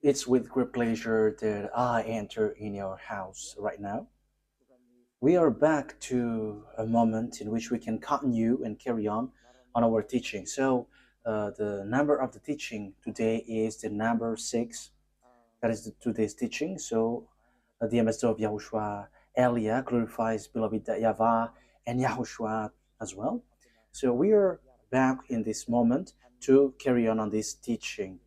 It's with great pleasure that I enter in your house right now. We are back to a moment in which we can continue and carry on our teaching. So, the number of the teaching today is the number 6. That is today's teaching. So, the ambassador of Yahushua, Elia, glorifies beloved YAHVAH and YAHOSHUAH as well. So, we are back in this moment to carry on this teaching.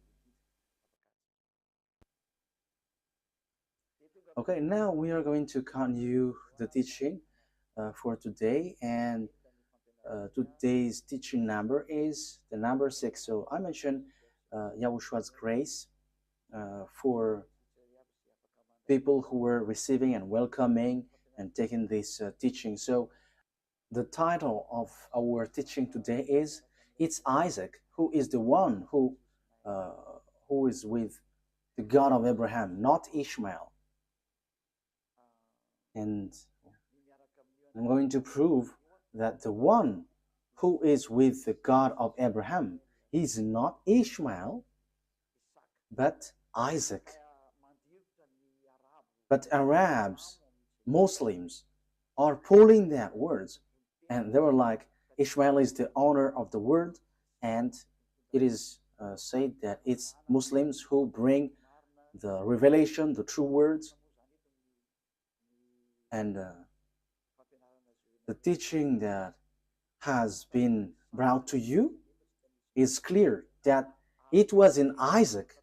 Okay, now we are going to continue the teaching for today, and today's teaching number is the number 6. So I mentioned Yahushua's grace for people who were receiving and welcoming and taking this teaching. So the title of our teaching today is "It's Isaac who is the one who is with the God of Abraham, not Ishmael." And I'm going to prove that the one who is with the God of Abraham is not Ishmael, but Isaac. But Arabs, Muslims, are pulling that words, and they were like, Ishmael is the owner of the word, and it is said that it's Muslims who bring the revelation, the true words, and the teaching that has been brought to you is clear that it was in Isaac.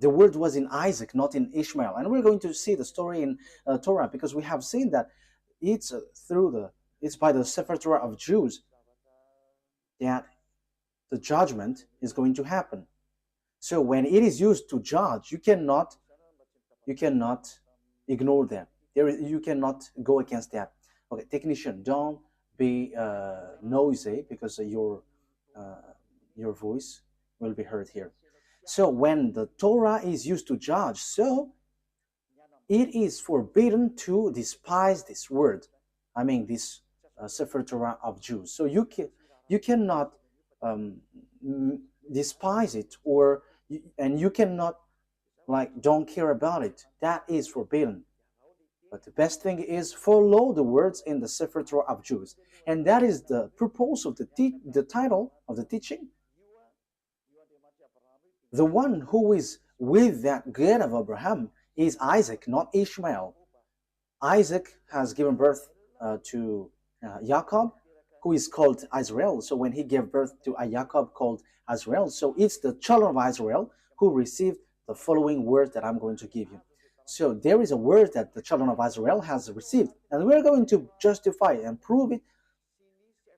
The word was in Isaac, not in Ishmael. And we're going to see the story in Torah, because we have seen that it's it's by the Sefer Torah of Jews that the judgment is going to happen. So when it is used to judge, you cannot ignore that. You cannot go against that. Okay, technician, don't be noisy, because your voice will be heard here. So when the Torah is used to judge, so it is forbidden to despise this word. I mean, this Sefer Torah of Jews. So you cannot despise it, and you cannot don't care about it. That is forbidden. But the best thing is follow the words in the Sefer Torah of Jews. And that is the purpose of the title of the teaching. The one who is with that God of Abraham is Isaac, not Ishmael. Isaac has given birth to Jacob, who is called Israel. So when he gave birth to a Jacob called Israel, so it's the children of Israel who received the following word that I'm going to give you. So there is a word that the children of Israel has received, and we're going to justify and prove it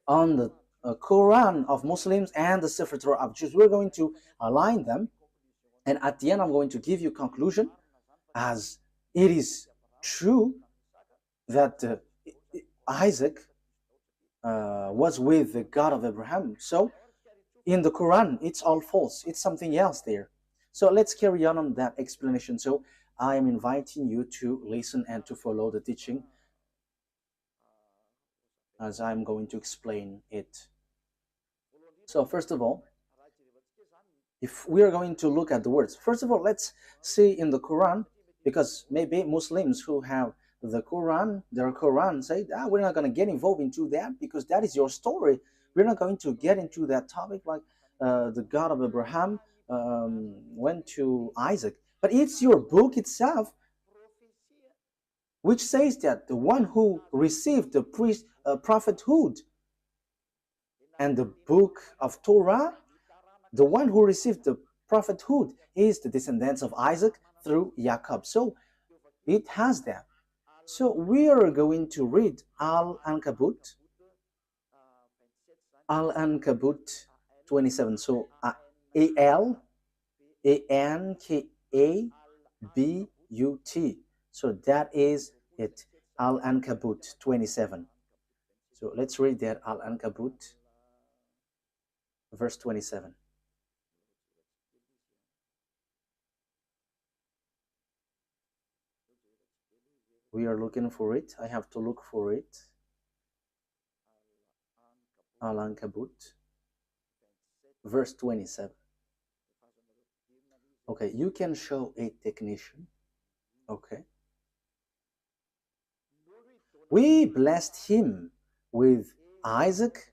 on the Quran of Muslims and the Sefer Torah of Jews. We're going to align them, and at the end I'm going to give you conclusion, as it is true that Isaac was with the God of Abraham. So in the Quran, it's all false. It's something else there. So let's carry on that explanation. So I am inviting you to listen and to follow the teaching as I'm going to explain it. So first of all, if we are going to look at the words, first of all, let's see in the Quran, because maybe Muslims who have the Quran, their Quran, say, we're not going to get involved into that, because that is your story. We're not going to get into that topic, like the God of Abraham went to Isaac. But it's your book itself which says that the one who received the prophethood and the book of Torah, the one who received the prophethood is the descendants of Isaac through Jacob. So it has that. So we are going to read Al-Ankabut 27. So Al-Ankabut. So that is it, Al-Ankabut 27. So let's read that, Al-Ankabut, verse 27. We are looking for it. I have to look for it. Al-Ankabut, verse 27. Okay, you can show a technician. Okay. We blessed him with Isaac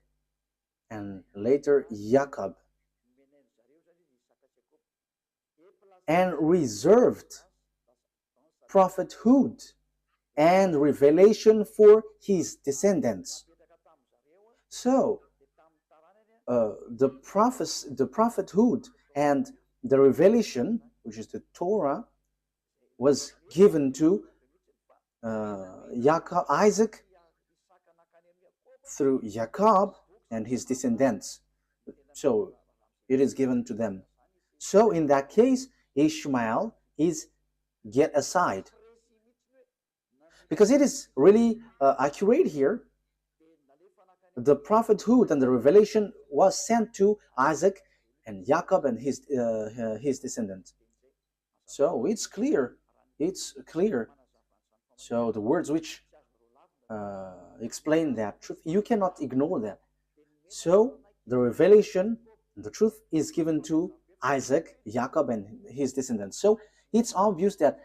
and later Jacob, and reserved prophethood and revelation for his descendants. So the prophethood and the revelation, which is the Torah, was given to Jacob, Isaac, through Jacob and his descendants. So it is given to them. So in that case, Ishmael is get aside, because it is really accurate here. The prophethood and the revelation was sent to Isaac and Jacob and his descendants. So it's clear. It's clear. So the words which explain that truth, you cannot ignore that. So the revelation, the truth is given to Isaac, Jacob, and his descendants. So it's obvious that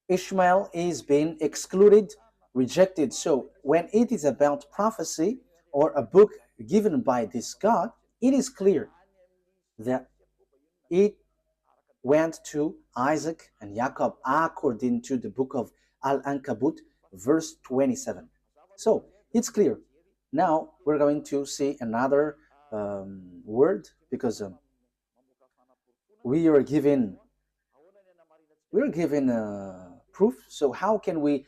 Ishmael is being excluded, rejected. So when it is about prophecy or a book given by this God, it is clear that it went to Isaac and Jacob according to the book of Al-Ankabut, verse 27. So it's clear. Now we're going to see another word, because we are given proof. So how can we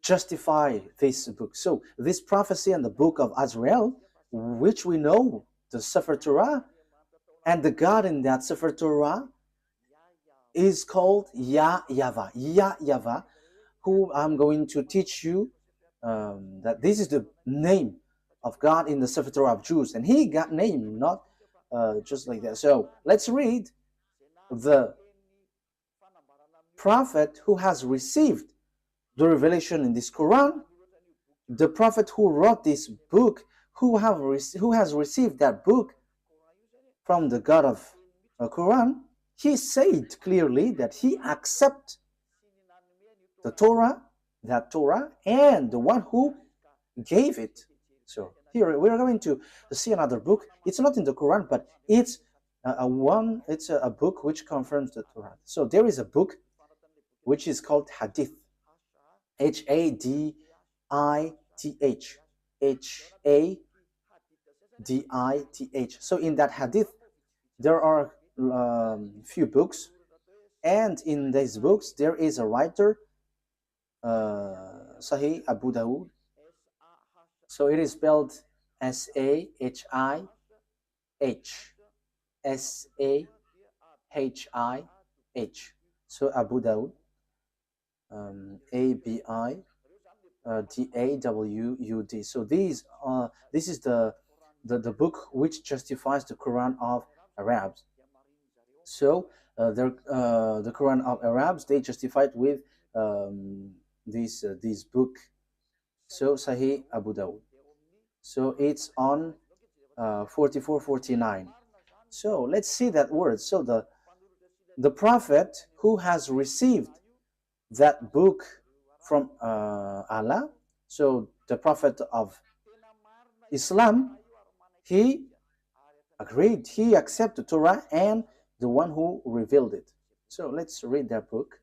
justify this book? So this prophecy and the book of Azrael, which we know, the Sefer Torah, and the God in that Sefer Torah is called YAHVAH. YAHVAH, who I'm going to teach you that this is the name of God in the Sefer Torah of Jews, and he got named not just like that. So let's read the prophet who has received the revelation in this Quran, the prophet who wrote this book, who has received that book from the God of the Quran. He said clearly that he accepts the Torah, that Torah, and the one who gave it. So here we are going to see another book. It's not in the Quran, but it's a book which confirms the Torah. So there is a book which is called Hadith, Hadith, Hadith. So in that Hadith, there are few books, and in these books there is a writer, Sahih Abu Dawud. So it is spelled Sahih, Sahih. So Abu Dawud, Abidawud. So this is the book which justifies the Quran of Arabs. So the Quran of Arabs, they justified with this book. So Sahih Abu Dawud. So it's on 4449. So let's see that word. So the prophet who has received that book from Allah, so the prophet of Islam, he agreed, he accepted Torah and the one who revealed it. So let's read that book.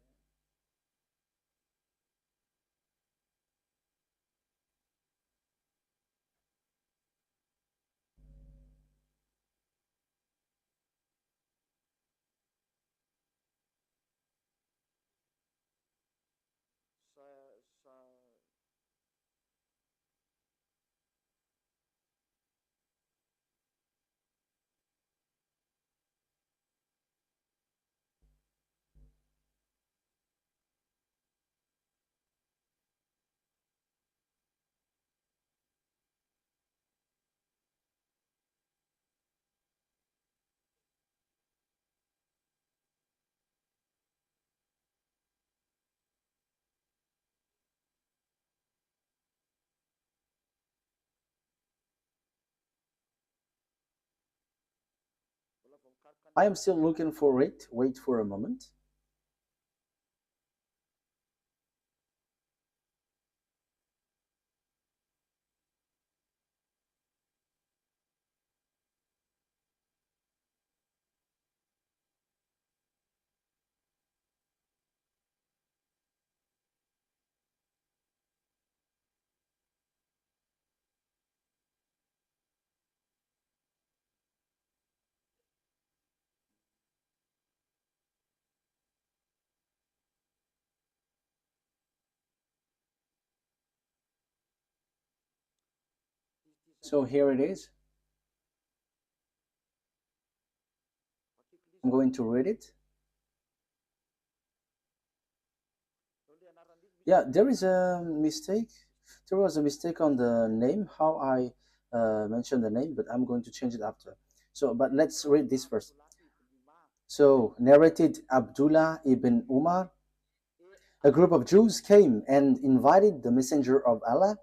I am still looking for it. Wait for a moment. So here it is. I'm going to read it. Yeah, there is a mistake. There was a mistake on the name, how I mentioned the name, but I'm going to change it after. So, but let's read this first. So, narrated Abdullah ibn Umar, a group of Jews came and invited the Messenger of Allah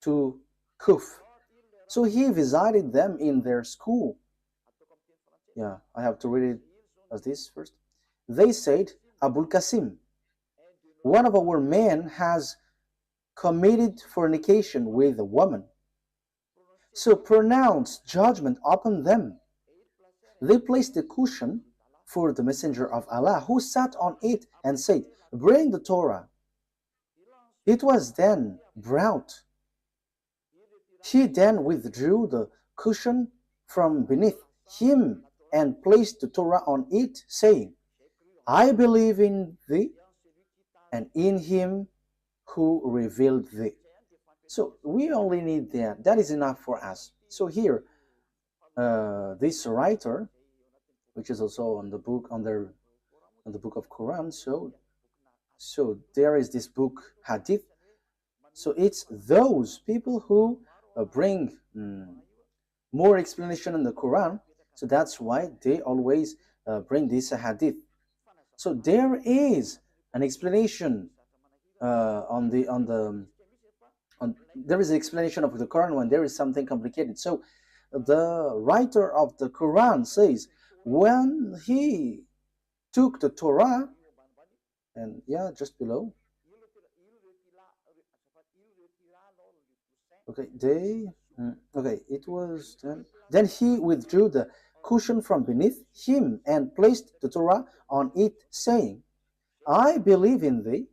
to Kuf. So he visited them in their school. Yeah, I have to read it as this first. They said, Abul Qasim, one of our men has committed fornication with a woman. So pronounce judgment upon them. They placed a cushion for the Messenger of Allah, who sat on it and said, bring the Torah. It was then brought. He then withdrew the cushion from beneath him and placed the Torah on it, saying, I believe in thee and in him who revealed thee. So we only need that. That is enough for us. So here, this writer, which is also on the book on the book of Quran. So there is this book Hadith. So it's those people who bring more explanation in the Quran. So that's why they always bring this Hadith. So there is an explanation there is an explanation of the Quran when there is something complicated. So the writer of the Quran says when he took the Torah, and yeah, just below. Okay, it was then he withdrew the cushion from beneath him and placed the Torah on it, saying, I believe in thee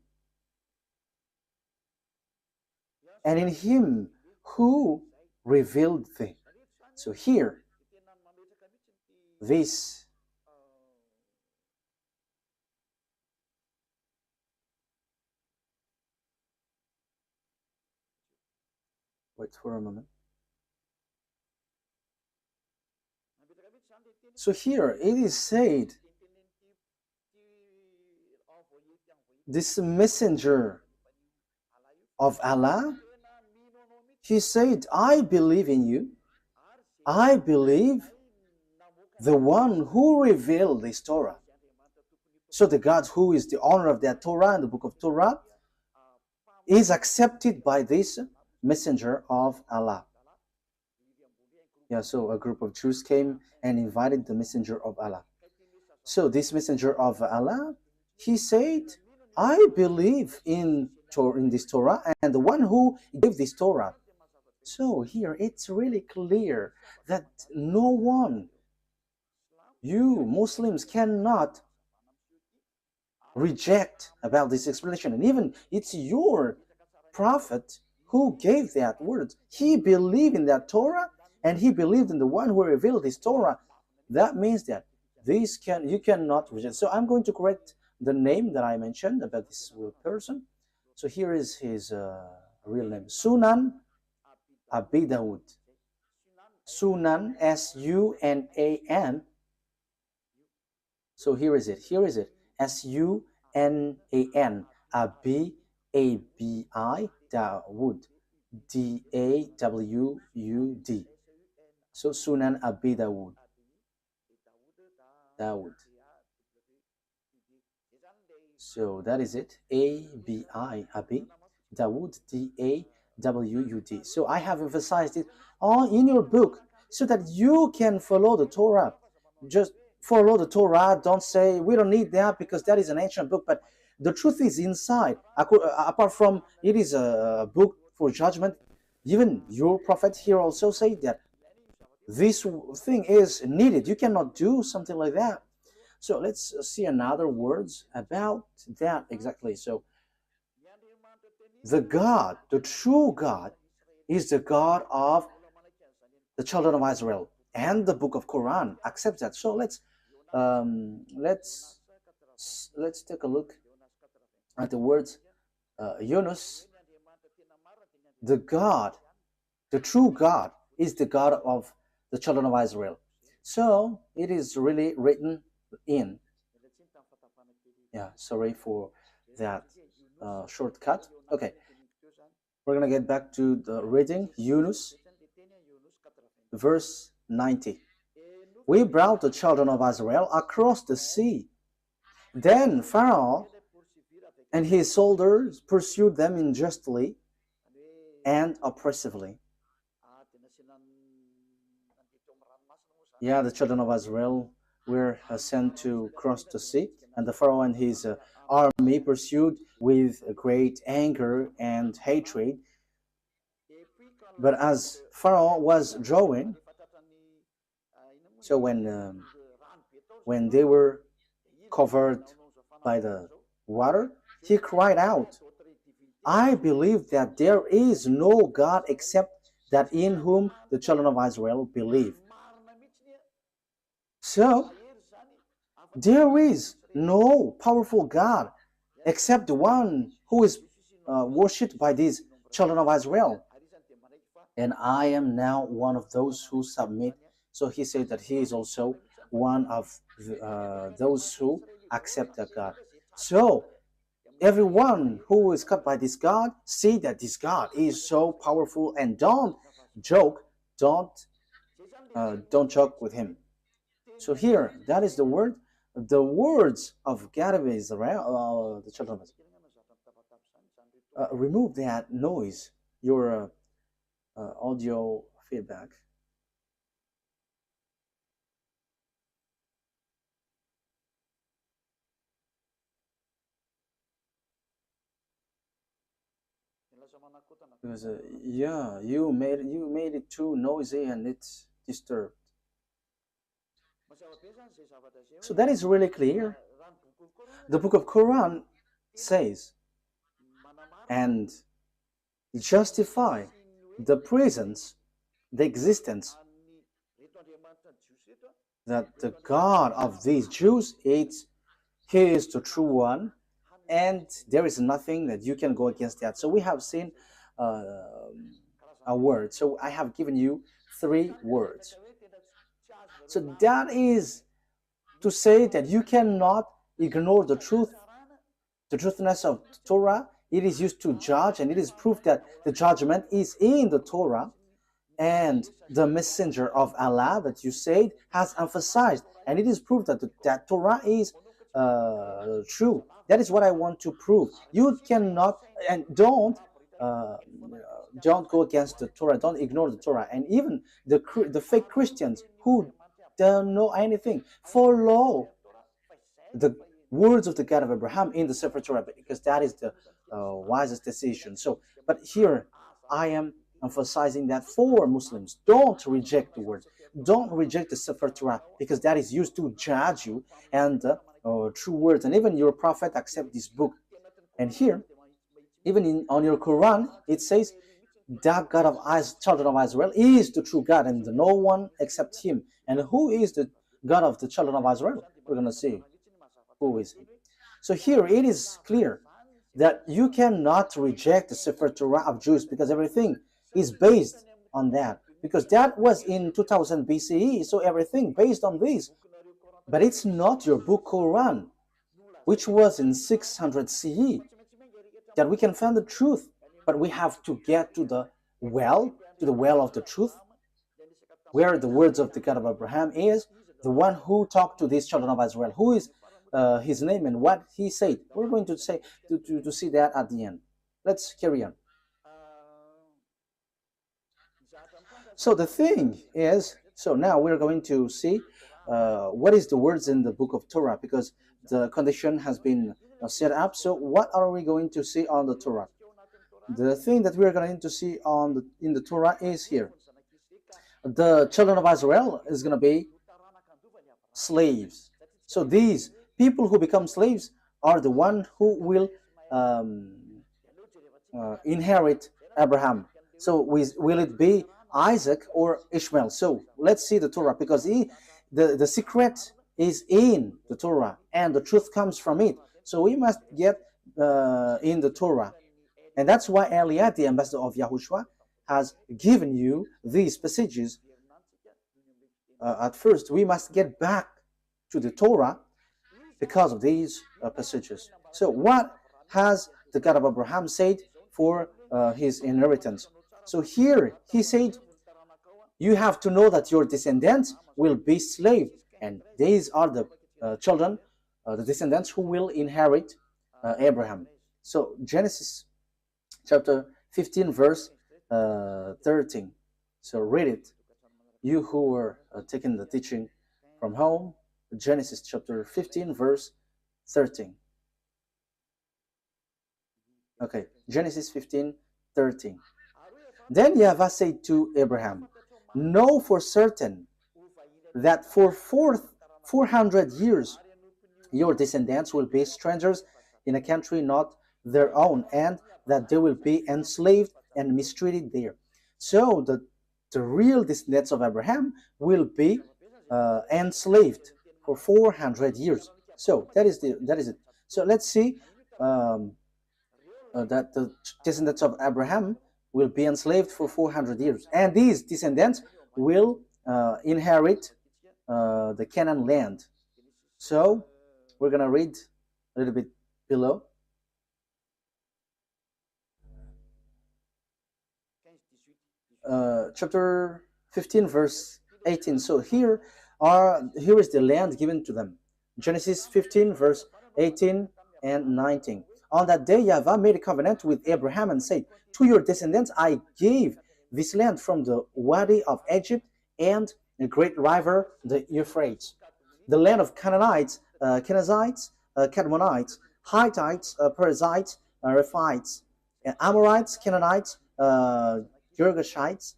and in him who revealed thee. So here, this wait for a moment. So here it is said, this messenger of Allah, he said, I believe in you. I believe the one who revealed this Torah. So the God who is the owner of that Torah and the book of Torah is accepted by this messenger of Allah. Yeah, so a group of Jews came and invited the messenger of Allah. So this messenger of Allah, he said, I believe in this Torah and the one who gave this Torah. So here it's really clear that no one, you Muslims, cannot reject about this explanation. And even it's your prophet who gave that word. He believed in that Torah and he believed in the one who revealed his Torah. That means that you cannot reject. So I'm going to correct the name that I mentioned about this person. So here is his real name, Sunan Abi Dawud. Sunan, S-U-N-A-N. So here is it. S-U-N-A-N. Abi, A-B-I, Dawud. D-A-W-U-D. So Sunan Abi Dawud. So that is it. A-B-I, Abi, Dawud, D-A-W-U-D. So I have emphasized it all in your book so that you can follow the Torah. just follow the Torah. Don't say we don't need that because that is an ancient book. But the truth is inside. Apart from it is a book for judgment, even your prophet here also say that this thing is needed. You cannot do something like that. So let's see another words about that exactly. So the God, the true God, is the God of the children of Israel, and the book of Quran accepts that. So let's take a look at the words Yunus. The God, the true God, is the God of the children of Israel. So it is really written in. Yeah, sorry for that shortcut. Okay, we're gonna get back to the reading. Yunus, verse 90. We brought the children of Israel across the sea. Then Pharaoh and his soldiers pursued them unjustly and oppressively. Yeah, the children of Israel were sent to cross the sea, and the Pharaoh and his army pursued with great anger and hatred. But as Pharaoh was drawing, so when they were covered by the water, he cried out, I believe that there is no God except that in whom the children of Israel believe. So there is no powerful God except the one who is worshipped by these children of Israel. And I am now one of those who submit. So he said that he is also one of those who accept that God. So everyone who is cut by this God, see that this God is so powerful, and don't joke, don't joke with him. So here, that is the word, the words of God of Israel, the children of Israel. Remove that noise, your audio feedback. Because yeah, you made it too noisy and it's disturbed. So that is really clear. The book of Quran says and justify the presence, the existence that the God of these Jews is, he is the true one, and there is nothing that you can go against that. So we have seen a word. So I have given you 3 words. So that is to say that you cannot ignore the truth, the truthness of the Torah. It is used to judge, and it is proof that the judgment is in the Torah. And the messenger of Allah that you said has emphasized, and it is proof that that Torah is true. That is what I want to prove. You cannot, and don't go against the Torah. Don't ignore the Torah. And even the fake Christians who don't know anything follow the words of the God of Abraham in the Sefer Torah, because that is the wisest decision. So, but here I am emphasizing that for Muslims, don't reject the word, don't reject the Sefer Torah, because that is used to judge you, and true words, and even your prophet accept this book. And here, even on your Quran, it says that God of children of Israel is the true God, and no one except him. And who is the God of the children of Israel? We're going to see who is he. So here it is clear that you cannot reject the Sefer Torah of Jews, because everything is based on that, because that was in 2000 BCE, so everything based on this. But it's not your book Quran, which was in 600 CE, that we can find the truth. But we have to get to the well of the truth, where the words of the God of Abraham is, the one who talked to these children of Israel, who is his name and what he said. We're going to say to see that at the end. Let's carry on. So the thing is, so now we're going to see what is the words in the book of Torah, because the condition has been set up. So what are we going to see on the Torah? The thing that we are going to see in the Torah is here. The children of Israel is going to be slaves. So these people who become slaves are the one who will inherit Abraham. So will it be Isaac or Ishmael? So let's see the Torah, because the secret is in the Torah and the truth comes from it. So we must get in the Torah. And that's why Eliad, the ambassador of Yahushua, has given you these passages. At first, we must get back to the Torah because of these passages. So what has the God of Abraham said for his inheritance? So here he said, you have to know that your descendants will be slaves, and these are the children, the descendants who will inherit Abraham. So Genesis chapter 15 verse 13. So read it, you who are taking the teaching from home. Genesis chapter 15 verse 13. Okay, Genesis 15 13. Then YAHVAH said to Abraham, know for certain that for 400 years your descendants will be strangers in a country not their own, and that they will be enslaved and mistreated there. So the real descendants of Abraham will be enslaved for 400 years. So that is it. So let's see that the descendants of Abraham will be enslaved for 400 years, and these descendants will inherit the Canaan land. So we're gonna read a little bit below. Chapter 15 verse 18. So here is the land given to them. Genesis 15 verse 18 and 19. On that day YAHVAH made a covenant with Abraham and said, to your descendants I gave this land from the Wadi of Egypt and the great river the Euphrates, the land of Canaanites, Kenizzites, Cadmonites, Hittites, Perizzites, Rephites, Amorites, Canaanites, Girgashites,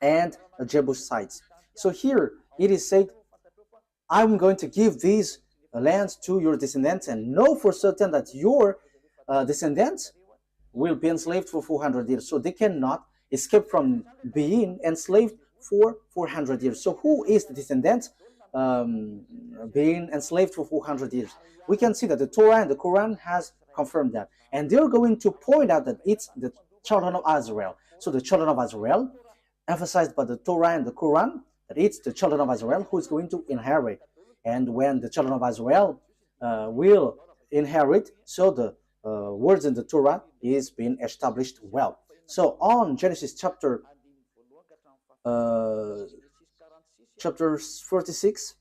and Jebusites. So here it is said, I'm going to give these lands to your descendants, and know for certain that your descendants will be enslaved for 400 years. So they cannot escape from being enslaved for 400 years. So who is the descendant being enslaved for 400 years? We can see that the Torah and the Quran has confirmed that. And they're going to point out that it's the children of Israel. So the children of Israel, emphasized by the Torah and the Quran, that it's the children of Israel who is going to inherit. And when the children of Israel will inherit, so the words in the Torah is being established well. So on Genesis chapter 46,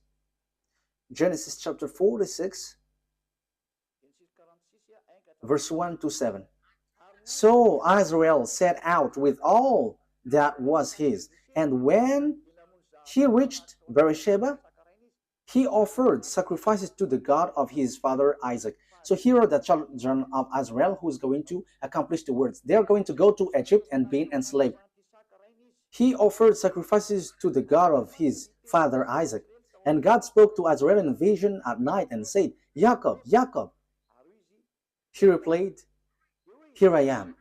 Genesis chapter 46, verse 1 to 7. So Israel set out with all that was his, and when he reached Beersheba, he offered sacrifices to the God of his father Isaac. So here are the children of Israel who is going to accomplish the words. They are going to go to Egypt and be enslaved. He offered sacrifices to the God of his father Isaac. And God spoke to Israel in a vision at night and said, Jacob, Jacob. He replied, here I am.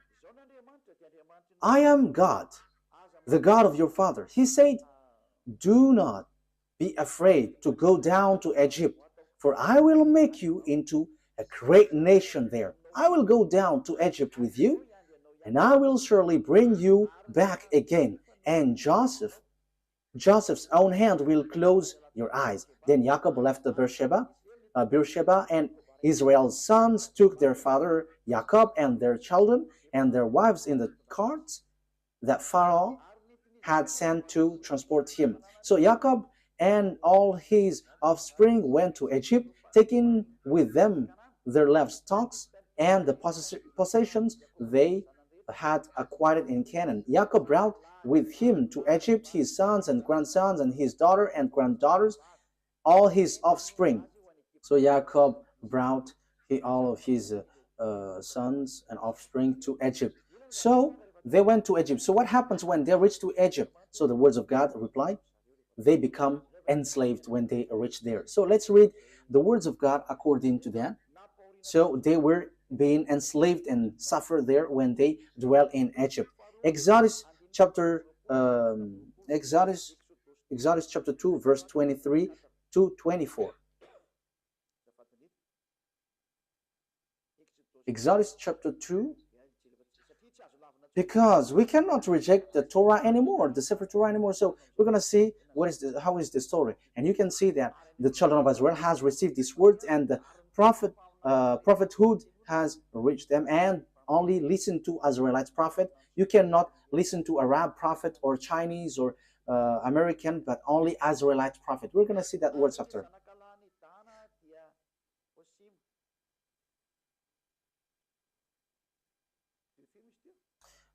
I am God, the God of your father. He said, do not be afraid to go down to Egypt, for I will make you into a great nation there. I will go down to Egypt with you, and I will surely bring you back again. And Joseph's own hand will close your eyes. Then Jacob left the Beersheba, and Israel's sons took their father Jacob and their children and their wives in the carts that Pharaoh had sent to transport him. So Jacob and all his offspring went to Egypt, taking with them their livestock and the possessions they had acquired in Canaan. Jacob brought with him to Egypt his sons and grandsons and his daughter and granddaughters, all his offspring. So Jacob brought all of his sons and offspring to Egypt. So they went to Egypt. So what happens when they reach to Egypt? So the words of God reply, they become enslaved when they reach there. So let's read the words of God according to that. So they were being enslaved and suffer there when they dwell in Egypt. Exodus chapter Exodus chapter 2 verse 23 to 24. Exodus chapter 2, because we cannot reject the Torah anymore, the Sefer Torah anymore. So we're going to see how is the story. And you can see that the children of Israel has received this word, and the prophethood has reached them, and only listen to Israelite prophet. You cannot listen to Arab prophet or Chinese or American, but only Israelite prophet. We're going to see that words after.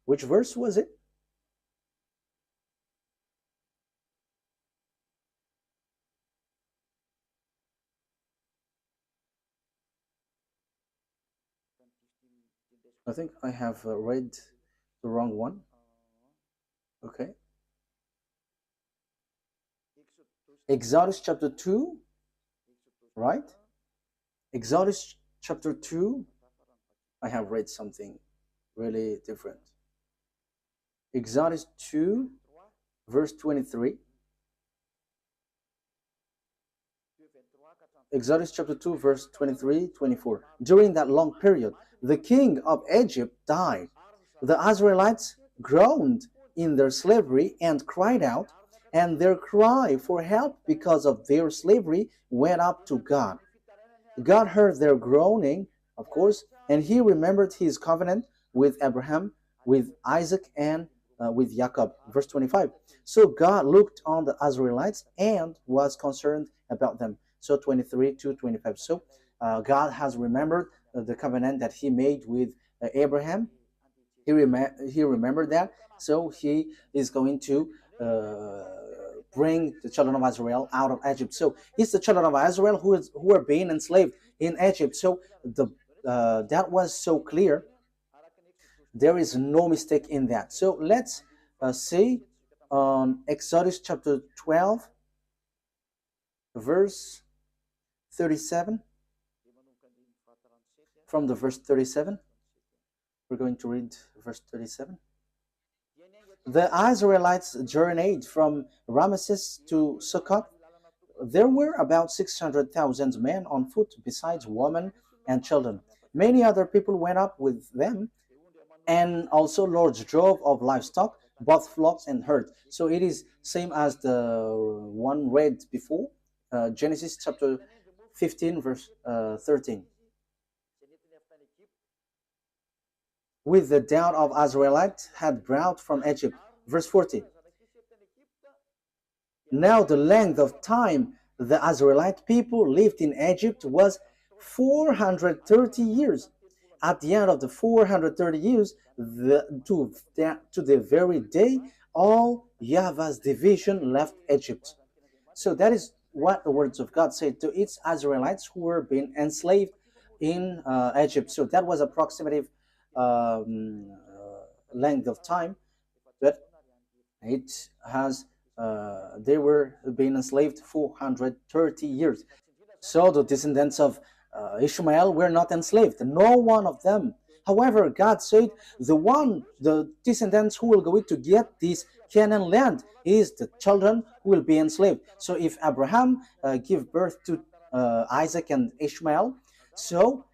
Which verse was it? I think I have read the wrong one. Okay. Exodus chapter 2, right? Exodus chapter 2, I have read something really different. Exodus 2, verse 23. Exodus chapter 2, verse 23, 24. During that long period, the king of Egypt died. The Israelites groaned in their slavery and cried out, and their cry for help because of their slavery went up to God. God heard their groaning, of course, and he remembered his covenant with Abraham, with Isaac, and with Jacob. Verse 25. So God looked on the Israelites and was concerned about them. So 23 to 25. So God has remembered the covenant that he made with Abraham. He remembered that. So he is going to bring the children of Israel out of Egypt. So it's the children of Israel who are being enslaved in Egypt. So that was so clear. There is no mistake in that. So let's see on Exodus chapter 12, verse 37. From the verse 37, we're going to read verse 37. The Israelites journeyed from Ramesses to Succoth. There were about 600,000 men on foot, besides women and children. Many other people went up with them, and also large drove of livestock, both flocks and herds. So it is same as the one read before, Genesis chapter 15, verse 13. With the doubt of Israelites had brought from Egypt. Verse 40. Now the length of time the Israelite people lived in Egypt was 430 years. At the end of the 430 years, to the very day, all YAHVAH's division left Egypt. So that is what the words of God say to its Israelites who were being enslaved in Egypt. So that was approximately length of time, but it has they were being enslaved 430 years. So the descendants of Ishmael were not enslaved, no one of them. However, God said the descendants who will go to get this Canaan land is the children who will be enslaved. So if Abraham give birth to Isaac and Ishmael, so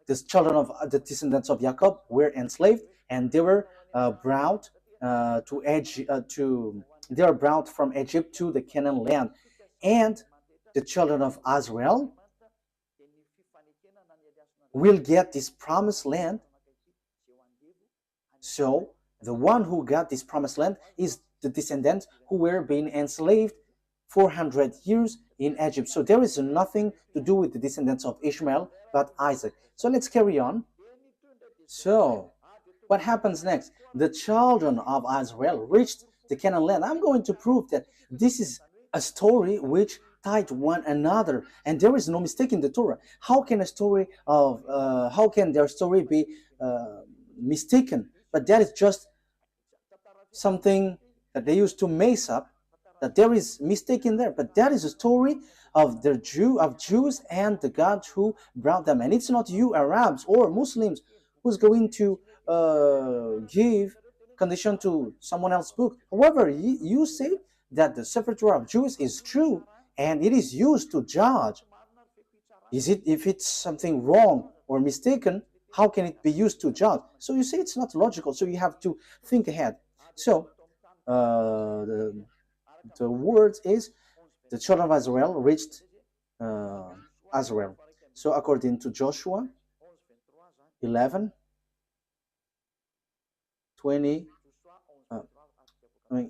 the children of the descendants of Jacob were enslaved, and they were brought they are brought from Egypt to the Canaan land, and the children of Israel will get this promised land. So the one who got this promised land is the descendants who were being enslaved 400 years in Egypt. So there is nothing to do with the descendants of Ishmael but Isaac. So let's carry on. So What happens next? The children of Israel reached the Canaan land. I'm going to prove that this is a story which tied one another, and there is no mistake in the Torah. How can how can their story be mistaken? But that is just something that they used to mess up, that there is mistake in there, but that is a story of Jews and the God who brought them. And it's not you Arabs or Muslims who's going to give condition to someone else's book. However, you say that the Sefer Torah of Jews is true and it is used to judge. If it's something wrong or mistaken, how can it be used to judge? So you say it's not logical, so you have to think ahead. So the word is the children of Israel reached Israel. So according to Joshua 11, 20,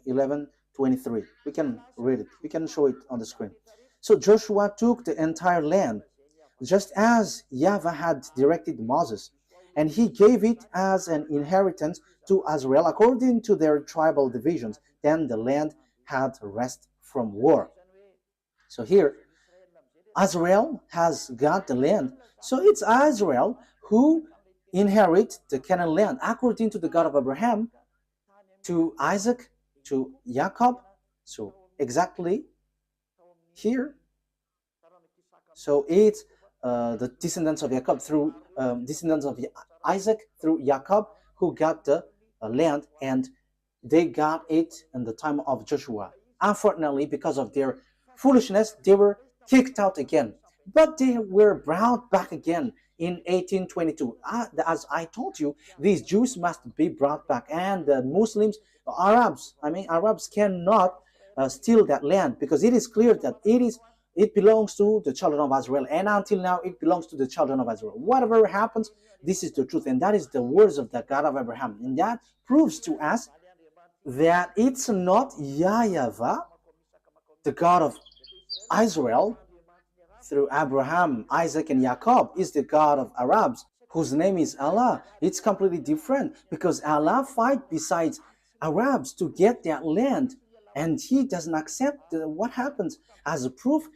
11, 23. We can read it. We can show it on the screen. So Joshua took the entire land, just as YAHVAH had directed Moses, and he gave it as an inheritance to Israel according to their tribal divisions. Then the land had rest from war. So here, Israel has got the land. So it's Israel who inherit the Canaan land according to the God of Abraham, to Isaac, to Jacob. So exactly here. So it's the descendants of Jacob through descendants of Isaac through Jacob who got the land, and they got it in the time of Joshua. Unfortunately, because of their foolishness, they were kicked out again. But they were brought back again in 1822. As I told you, these Jews must be brought back, and the Muslims, Arabs cannot steal that land, because it is clear that it belongs to the children of Israel, and until now it belongs to the children of Israel. Whatever happens, this is the truth, and that is the words of the God of Abraham, and that proves to us that it's not YAHVAH, the God of Israel, through Abraham, Isaac, and Jacob, is the God of Arabs, whose name is Allah. It's completely different, because Allah fight besides Arabs to get that land, and he doesn't accept what happens. As a proof,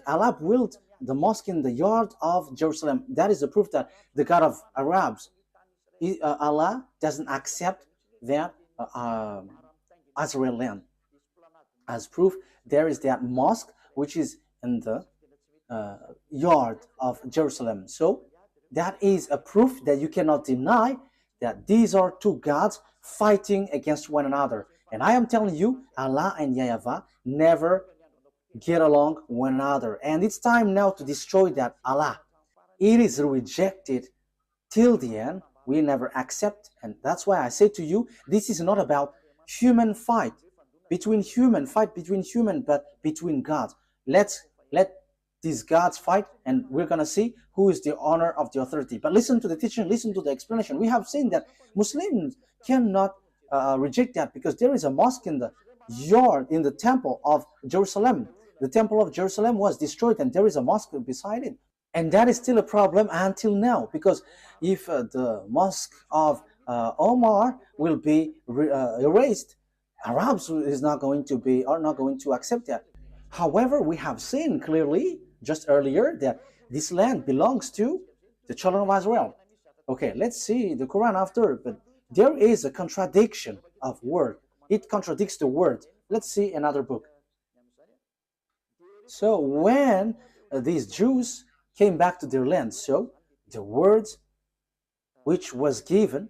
Allah built the mosque in the yard of Jerusalem. That is the proof that the God of Arabs, Allah doesn't accept that Israel land. As proof, there is that mosque which is in the yard of Jerusalem. So that is a proof that you cannot deny that these are two gods fighting against one another. And I am telling you, Allah and YAHVAH never get along one another. And it's time now to destroy that Allah. It is rejected till the end. We never accept. And that's why I say to you, this is not about human fight between human, but between gods. Let these gods fight, and we're going to see who is the honor of the authority. But listen to the teaching, listen to the explanation. We have seen that Muslims cannot reject that, because there is a mosque in the yard, in the temple of Jerusalem. The temple of Jerusalem was destroyed, and there is a mosque beside it. And that is still a problem until now, because if the mosque of Omar will be erased, Arabs are not going to accept that. However, we have seen clearly just earlier that this land belongs to the children of Israel. Okay, let's see the Quran after, but there is a contradiction of word. It contradicts the word. Let's see another book. So when these Jews came back to their land, so the words which was given,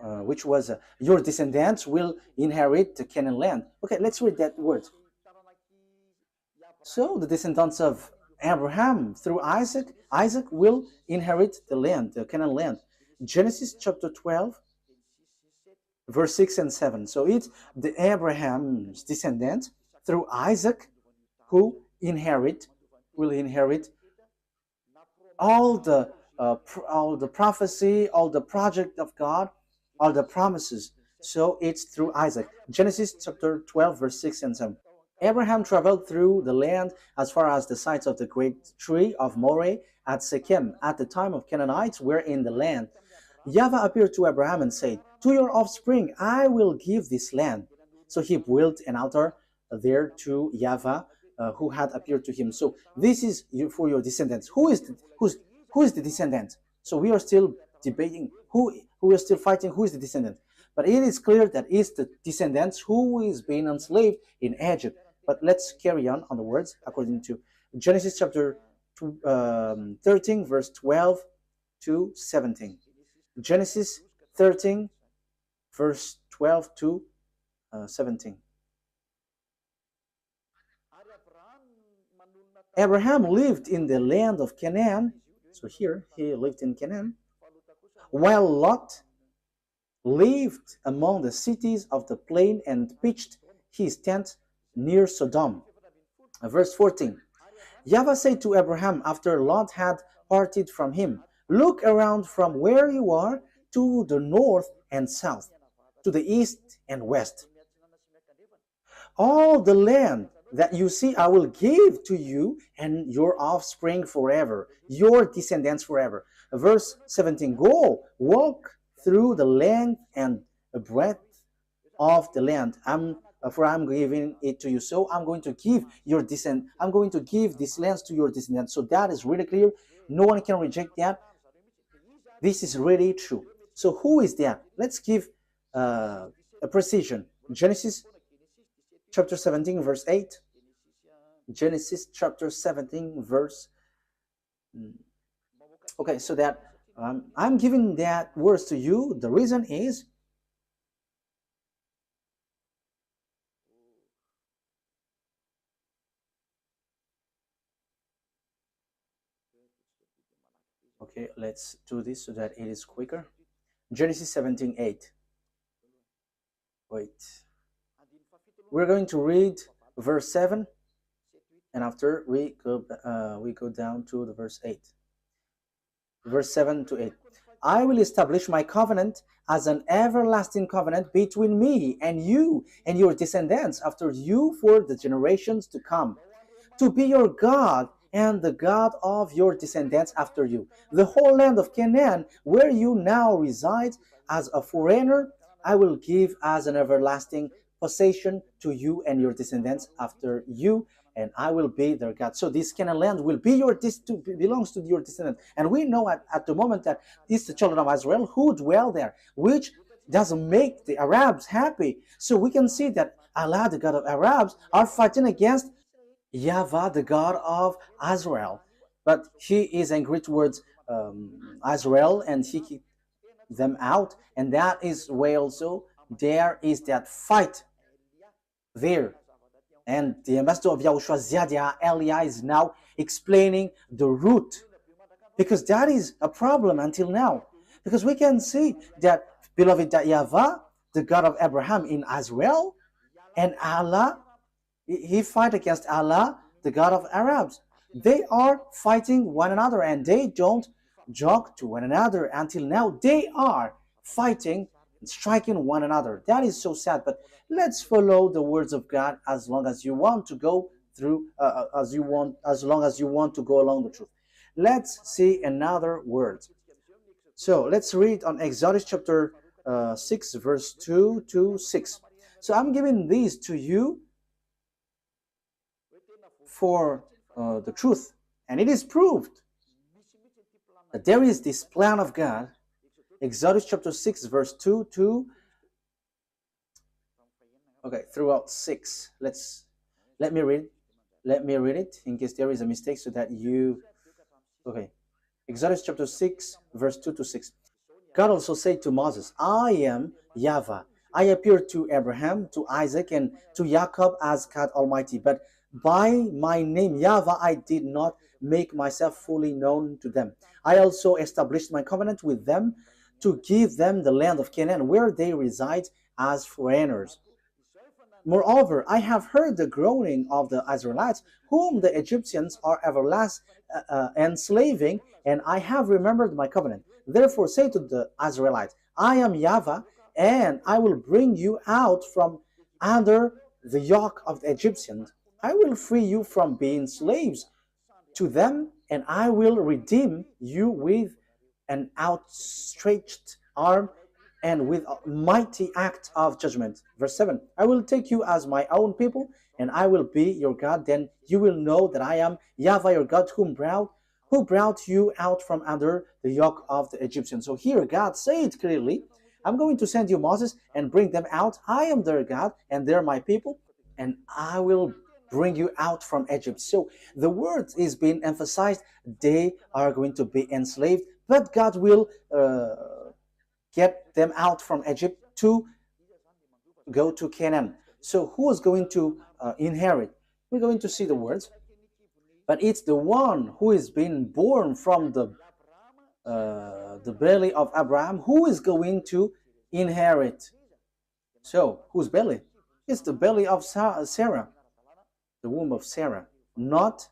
which was your descendants will inherit the Canaan land. Okay, let's read that word. So the descendants of Abraham through Isaac will inherit the land, the Canaan land. Genesis chapter 12, verse 6 and 7. So it's the Abraham's descendants through Isaac who will inherit all the prophecy, all the project of God, all the promises. So it's through Isaac. Genesis chapter 12, verse 6 and 7. Abraham traveled through the land as far as the sites of the great tree of Moreh at Shechem. At the time of Canaanites were in the land. YAHVAH appeared to Abraham and said, "To your offspring I will give this land." So he built an altar there to YAHVAH, who had appeared to him. So this is for your descendants. Who is the descendant? So we are still debating who is still fighting who is the descendant. But it is clear that it's the descendants who is being enslaved in Egypt. But let's carry on the words according to Genesis chapter 13, verse 12 to 17. Genesis 13, verse 12 to 17. Abraham lived in the land of Canaan. So here he lived in Canaan, while Lot lived among the cities of the plain and pitched his tent near Sodom. Verse 14. YAHVAH said to Abraham after Lot had parted from him, "Look around from where you are to the north and south, to the east and west. All the land that you see I will give to you and your offspring forever, your descendants forever." Verse 17, "Go, walk through the length and breadth of the land. For I'm giving it to you." So I'm going to give your I'm going to give these lands to your descendants. So that is really clear. No one can reject that. This is really true. So who is that? Let's give a precision. Genesis chapter 17, verse 8. Genesis chapter 17, verse. Okay, so that I'm giving that words to you. The reason is okay, let's do this so that it is quicker. Genesis 17, 8. Wait. We're going to read verse 7, and after we go down to the verse 8. Verse 7 to 8. "I will establish my covenant as an everlasting covenant between me and you and your descendants after you for the generations to come, to be your God and the God of your descendants after you. The whole land of Canaan, where you now reside as a foreigner, I will give as an everlasting possession to you and your descendants after you, and I will be their God." So this Canaan land will be belongs to your descendants. And we know at the moment that it's the children of Israel who dwell there, which doesn't make the Arabs happy. So we can see that Allah, the God of Arabs, are fighting against YAHVAH, the God of Israel. But he is angry towards Israel, and he kicked them out. And that is why also there is that fight there. And the ambassador of YAHOSHUAH, Ziadia Elia, is now explaining the root, because that is a problem until now. Because we can see that, beloved, that YAHVAH, the God of Abraham in Israel, and Allah, he fight against Allah, the God of Arabs. They are fighting one another, and they don't joke to one another until now. They are fighting and striking one another. That is so sad. But let's follow the words of God as long as you want to go through, as long as you want to go along the truth. Let's see another word. So let's read on Exodus chapter 6, verse 2 to 6. So I'm giving these to you for the truth, and it is proved that there is this plan of God. Exodus chapter 6, verse 2 to throughout 6. Let me read it in case there is a mistake, so that you Exodus chapter 6, verse 2 to 6. God also said to Moses, "I am YAHVAH. I appeared to Abraham, to Isaac, and to Jacob as God Almighty, but by my name YAHVAH I did not make myself fully known to them. I also established my covenant with them to give them the land of Canaan, where they reside as foreigners. Moreover, I have heard the groaning of the Israelites, whom the Egyptians are enslaving, and I have remembered my covenant. Therefore say to the Israelites, I am YAHVAH, and I will bring you out from under the yoke of the Egyptians. I will free you from being slaves to them, and I will redeem you with an outstretched arm and with a mighty act of judgment. Verse 7, I will take you as my own people, and I will be your God. Then you will know that I am YAHVAH your God, who brought you out from under the yoke of the Egyptians. So here God said clearly, I'm going to send you Moses and bring them out. I am their God, and they're my people, and I will bring you out from Egypt. So the word is being emphasized. They are going to be enslaved, but God will get them out from Egypt to go to Canaan. So who is going to inherit? We're going to see the words, but it's the one who is being born from the belly of Abraham who is going to inherit. So whose belly? It's the belly of Sarah, the womb of Sarah, not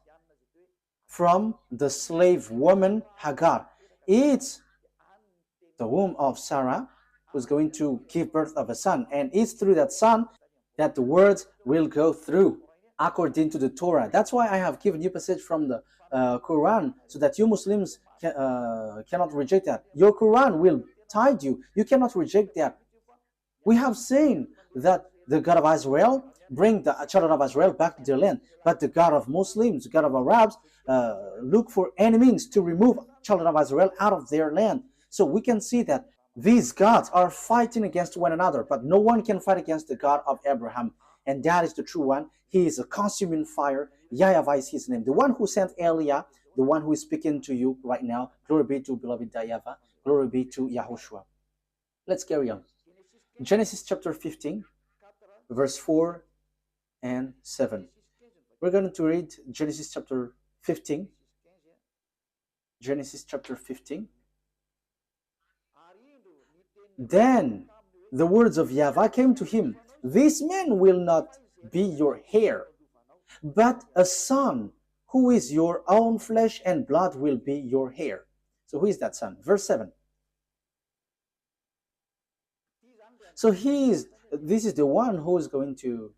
from the slave woman Hagar. It's the womb of Sarah who's going to give birth of a son, and it's through that son that the words will go through according to the Torah. That's why I have given you passage from the Quran, so that you Muslims cannot reject that. Your Quran will guide you. You cannot reject that. We have seen that the God of Israel bring the children of Israel back to their land, but the God of Muslims, the God of Arabs, look for any means to remove children of Israel out of their land. So we can see that these gods are fighting against one another, but no one can fight against the God of Abraham, and that is the true one. He is a consuming fire. YAHVAH is his name. The one who sent Elia, the one who is speaking to you right now. Glory be to beloved YAHVAH. Glory be to Yahushua. Let's carry on. Genesis chapter 15, verse 4 and 7. We're going to read Genesis chapter 15. Genesis chapter 15. Then the words of YAHVAH came to him. This man will not be your heir, but a son who is your own flesh and blood will be your heir. So who is that son? Verse 7. So this is the one who is going to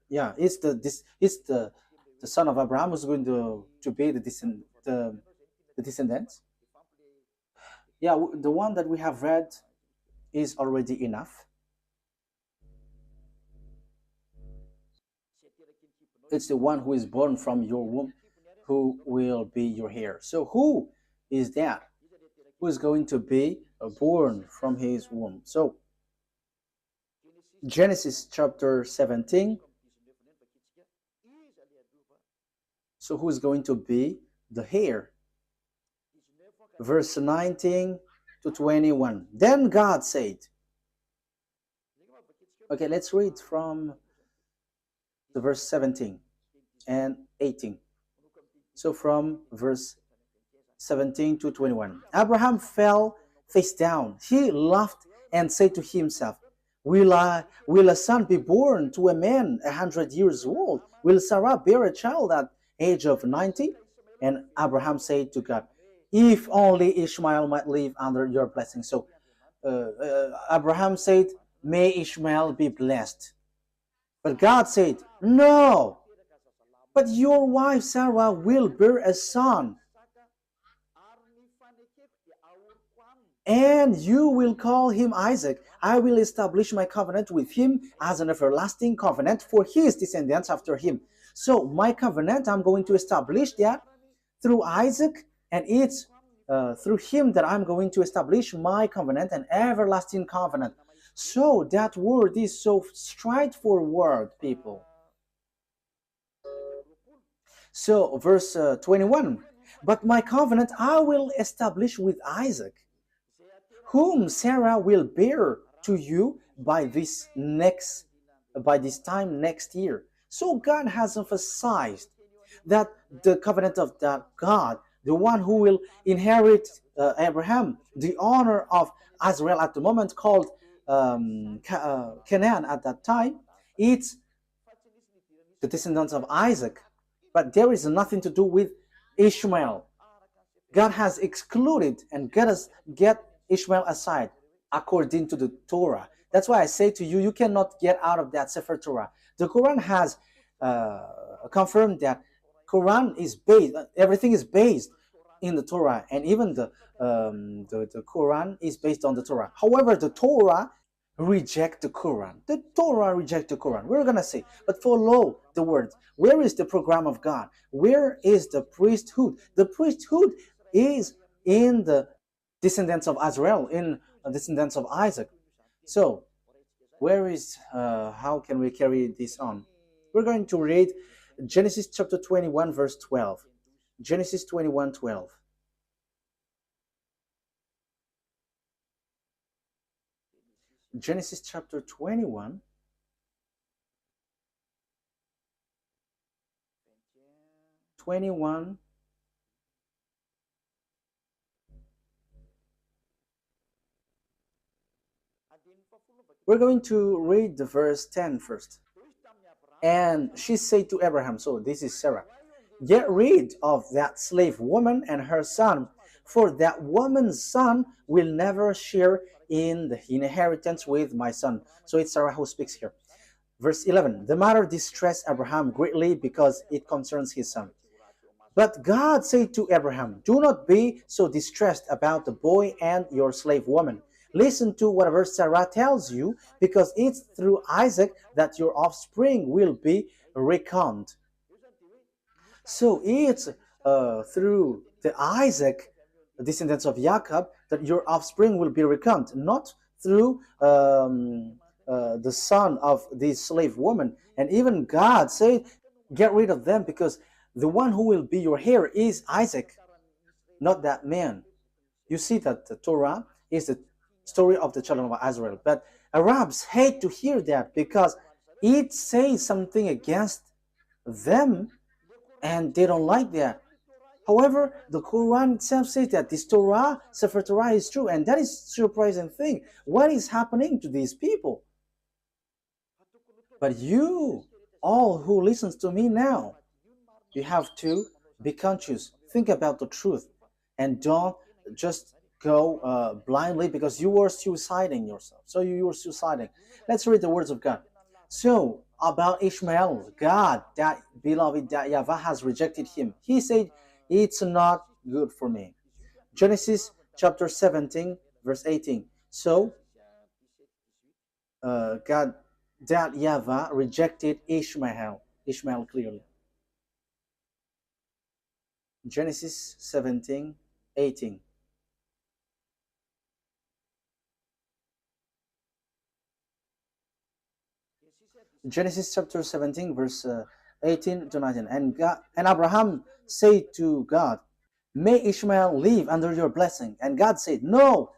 it's the son of Abraham who's going to be the descendants. Yeah, the one that we have read is already enough. It's the one who is born from your womb who will be your heir. So who is that? Who is going to be born from his womb? So Genesis chapter 17. So who is going to be the heir? Verse 19 to 21. Then God said, okay, let's read from the verse 17 and 18. So from verse 17 to 21. Abraham fell face down. He laughed and said to himself, Will a son be born to a man 100 years old? Will Sarah bear a child at age of 90? And Abraham said to God, if only Ishmael might live under your blessing. So Abraham said, may Ishmael be blessed. But God said, no, but your wife Sarah will bear a son, and you will call him Isaac. I will establish my covenant with him as an everlasting covenant for his descendants after him. So my covenant, I'm going to establish that through Isaac, and it's through him that I'm going to establish my covenant, an everlasting covenant. So that word is so straightforward, people. So verse 21, but my covenant I will establish with Isaac, whom Sarah will bear to you by this time next year. So God has emphasized that the covenant of that God, the one who will inherit Abraham, the honor of Israel at the moment called Canaan at that time, it's the descendants of Isaac. But there is nothing to do with Ishmael. God has excluded and get Ishmael aside according to the Torah. That's why I say to you, you cannot get out of that Sefer Torah. The Quran has confirmed that Quran is based, everything is based in the Torah, and even the Quran is based on the Torah. However, the Torah reject the Quran. The Torah reject the Quran. We're gonna say, but follow the words. Where is the program of God? Where is the priesthood? The priesthood is in the descendants of Israel, in the descendants of Isaac. So, where is, how can we carry this on? We're going to read Genesis chapter 21, verse 12. Genesis 21, 12. Genesis chapter 21, we're going to read the verse 10 first. And she said to Abraham, so this is Sarah, get rid of that slave woman and her son, for that woman's son will never share in the inheritance with my son. So it's Sarah who speaks here. Verse 11, the matter distressed Abraham greatly because it concerns his son. But God said to Abraham, do not be so distressed about the boy and your slave woman. Listen to whatever Sarah tells you, because it's through Isaac that your offspring will be reckoned. So it's through the Isaac, the descendants of Jacob, that your offspring will be reckoned, not through the son of this slave woman. And even God said, get rid of them, because the one who will be your heir is Isaac, not that man. You see that the Torah is the story of the children of Israel. But Arabs hate to hear that because it says something against them and they don't like that. However, the Quran itself says that this Torah, Sefer Torah, is true, and that is a surprising thing. What is happening to these people? But you, all who listens to me now, you have to be conscious. Think about the truth, and don't just go blindly, because you are suiciding yourself. So you are suiciding. Let's read the words of God. So about Ishmael, God, that beloved, that YAHVAH has rejected him. He said, it's not good for me. Genesis chapter 17, verse 18. So God, that YAHVAH rejected Ishmael clearly. Genesis 17, 18. Genesis chapter 17, verse 18 to 19. And Abraham said to God, may Ishmael live under your blessing. And God said, no,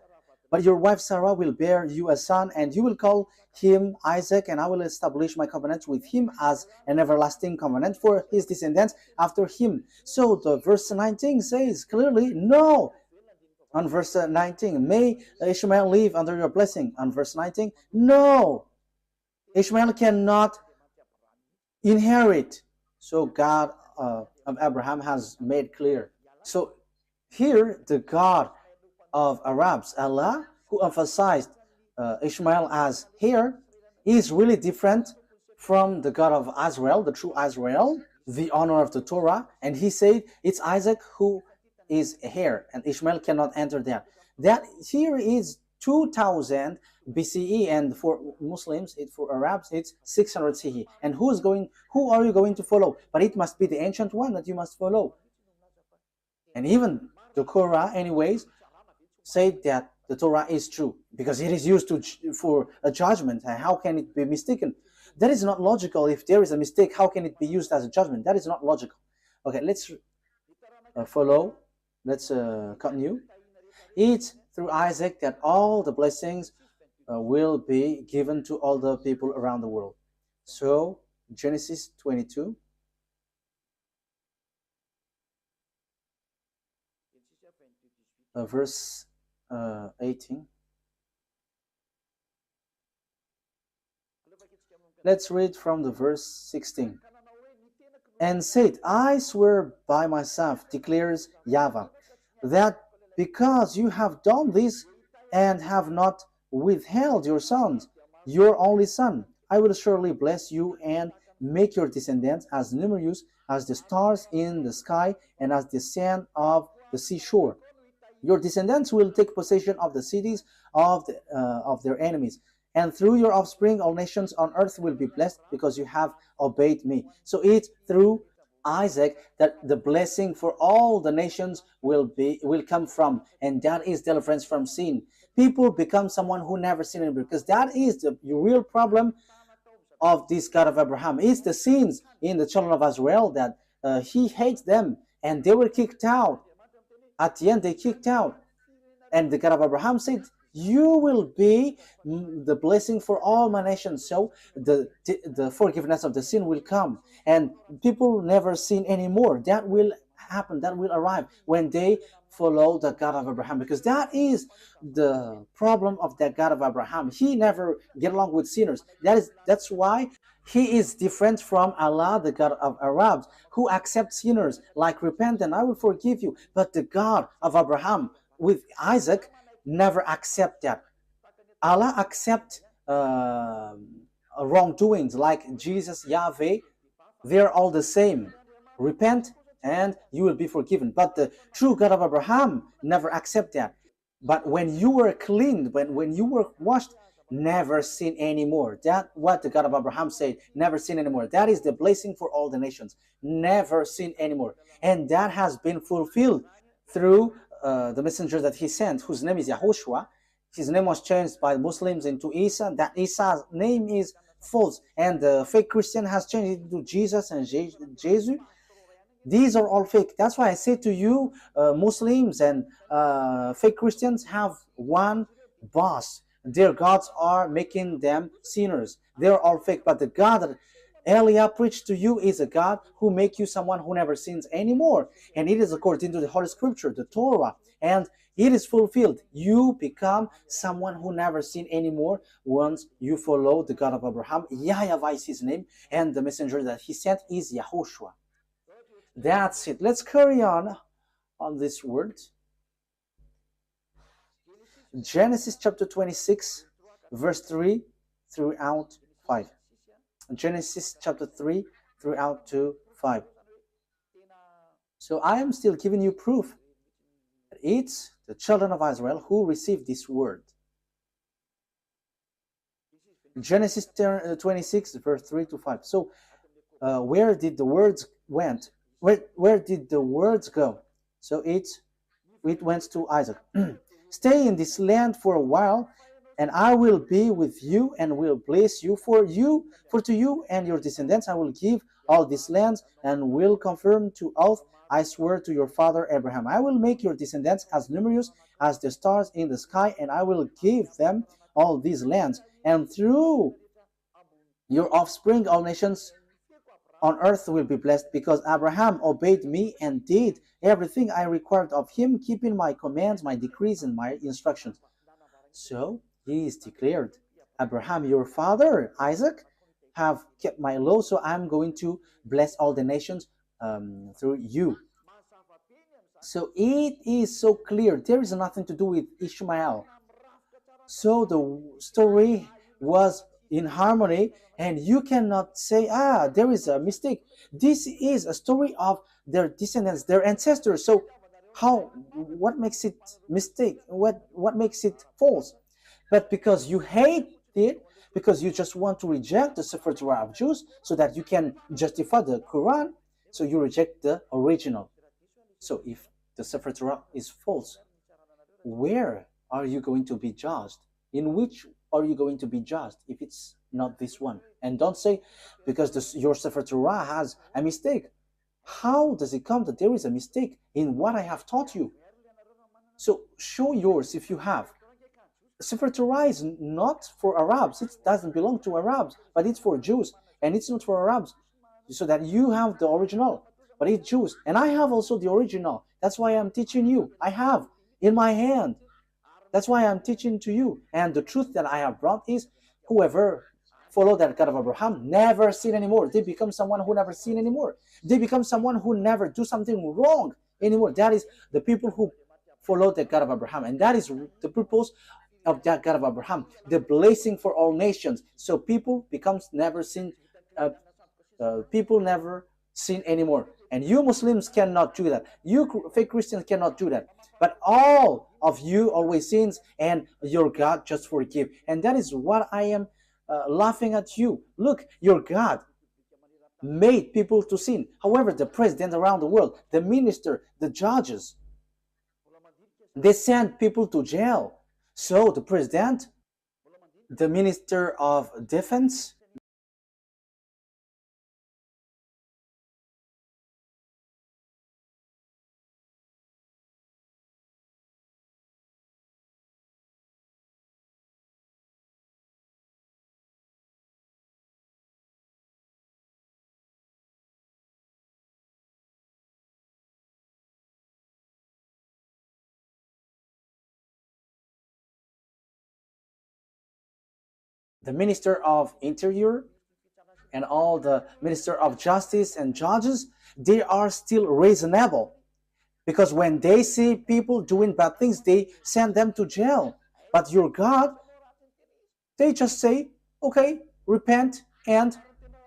but your wife Sarah will bear you a son, and you will call him Isaac, and I will establish my covenant with him as an everlasting covenant for his descendants after him. So the verse 19 says clearly, no. On verse 19, may Ishmael live under your blessing. On verse 19, no. Ishmael cannot inherit. So God of Abraham has made clear. So here the God of Arabs, Allah, who emphasized Ishmael as heir, is really different from the God of Israel, the true Israel, the honor of the Torah. And he said it's Isaac who is heir, and Ishmael cannot enter there. That here is 2000 BCE, and for Muslims, for Arabs, it's 600 CE. And who are you going to follow? But it must be the ancient one that you must follow. And even the Quran, anyways, said that the Torah is true because it is used for a judgment. And how can it be mistaken? That is not logical. If there is a mistake, how can it be used as a judgment? That is not logical. Okay, let's follow. Let's continue. It's through Isaac that all the blessings will be given to all the people around the world. So Genesis 22. Verse 18. Let's read from the verse 16. And said, I swear by myself, declares YAHVAH, that because you have done this and have not withheld your sons, your only son, I will surely bless you and make your descendants as numerous as the stars in the sky and as the sand of the seashore. Your descendants will take possession of the cities of their enemies. And through your offspring, all nations on earth will be blessed because you have obeyed me. So it's through Isaac that the blessing for all the nations will come from, and that is deliverance from sin. People become someone who never sinned because that is the real problem of this God of Abraham. It's the sins in the children of Israel that he hates them, and they were kicked out. At the end, they kicked out, and the God of Abraham said, you will be the blessing for all my nations. So the forgiveness of the sin will come, and people never sin anymore. That will happen, that will arrive when they follow the God of Abraham, because that is the problem of that God of Abraham. He never get along with sinners. That's why he is different from Allah, the God of Arabs, who accepts sinners, like repent and I will forgive you. But the God of Abraham with Isaac never accept that. Allah accept wrongdoings, like Jesus, YAHVAH. They're all the same. Repent and you will be forgiven. But the true God of Abraham never accept that. But when you were cleaned, when you were washed, never sin anymore. That's what the God of Abraham said, never sin anymore. That is the blessing for all the nations. Never sin anymore. And that has been fulfilled through the messenger that he sent, whose name is YAHOSHUAH. His name was changed by Muslims into Isa. That Isa's name is false, and the fake Christian has changed it into Jesus and Jesus. These are all fake. That's why I say to you, Muslims and fake Christians have one boss. Their gods are making them sinners. They're all fake. But the God that Elia preached to you is a God who make you someone who never sins anymore. And it is according to the Holy Scripture, the Torah. And it is fulfilled. You become someone who never sin anymore once you follow the God of Abraham. YAHVAH is his name. And the messenger that he sent is YAHOSHUAH. That's it. Let's carry on this word. Genesis chapter 26, verse 3 throughout 5. Genesis chapter 3 throughout to 5. So I am still giving you proof that it's the children of Israel who received this word. Genesis 26, verse 3 to 5. So where did the words went? Where did the words go? So it went to Isaac. Stay in this land for a while, and I will be with you and will bless you. For to you and your descendants I will give all these lands, and will confirm to oath I swear to your father Abraham. I will make your descendants as numerous as the stars in the sky, and I will give them all these lands. And through your offspring all nations on earth will be blessed, because Abraham obeyed me and did everything I required of him, keeping my commands, my decrees, and my instructions. So he is declared, Abraham, your father, Isaac, have kept my law, so I'm going to bless all the nations through you. So it is so clear. There is nothing to do with Ishmael. So the story was in harmony, and you cannot say, there is a mistake. This is a story of their descendants, their ancestors. So what makes it mistake? What makes it false? But because you hate it, because you just want to reject the Sefer Torah of Jews so that you can justify the Quran, so you reject the original. So if the Sefer Torah is false, where are you going to be judged? In which are you going to be judged if it's not this one? And don't say, because your Sefer Torah has a mistake. How does it come that there is a mistake in what I have taught you? So show yours if you have. Sefer Torah is not for Arabs. It doesn't belong to Arabs, but it's for Jews. And it's not for Arabs. So that you have the original, but it's Jews. And I have also the original. That's why I'm teaching you. I have in my hand. That's why I'm teaching to you. And the truth that I have brought is, whoever follow that God of Abraham never sin anymore. They become someone who never sin anymore. They become someone who never do something wrong anymore. That is the people who follow the God of Abraham. And that is the purpose of that God of Abraham, the blessing for all nations. So people becomes never sin. People never sin anymore. And And you Muslims cannot do that. You fake Christians cannot do that. But all of you always sins, and your God just forgive. And that is what I am laughing at you. Look, your God made people to sin. However, the president around the world, the minister, the judges, they send people to jail. So the president, the minister of defense, the minister of interior, and all the minister of justice and judges, they are still reasonable. Because when they see people doing bad things, they send them to jail. But your God, they just say, okay, repent and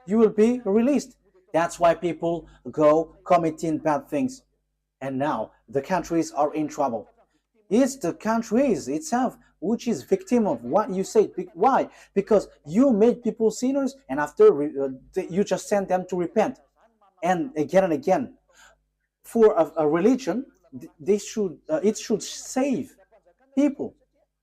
you will be released. That's why people go committing bad things. And now the countries are in trouble. It's the countries itself which is victim of what you say. Why? Because you made people sinners, and after you just send them to repent. And again, for a religion, it should save people.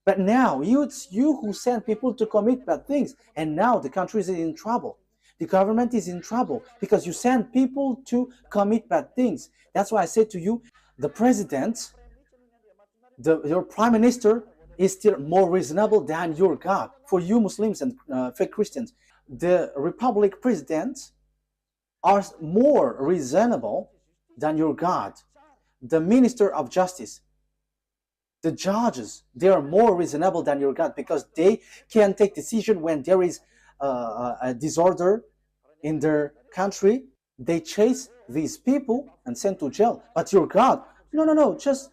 But now it's you who send people to commit bad things, and now the country is in trouble. The government is in trouble because you send people to commit bad things. That's why I say to you, the president, your prime minister is still more reasonable than your God. For you Muslims and fake Christians, the republic presidents are more reasonable than your God. The minister of justice, the judges, they are more reasonable than your God because they can take decision when there is a disorder in their country. They chase these people and send to jail. But your God, no, just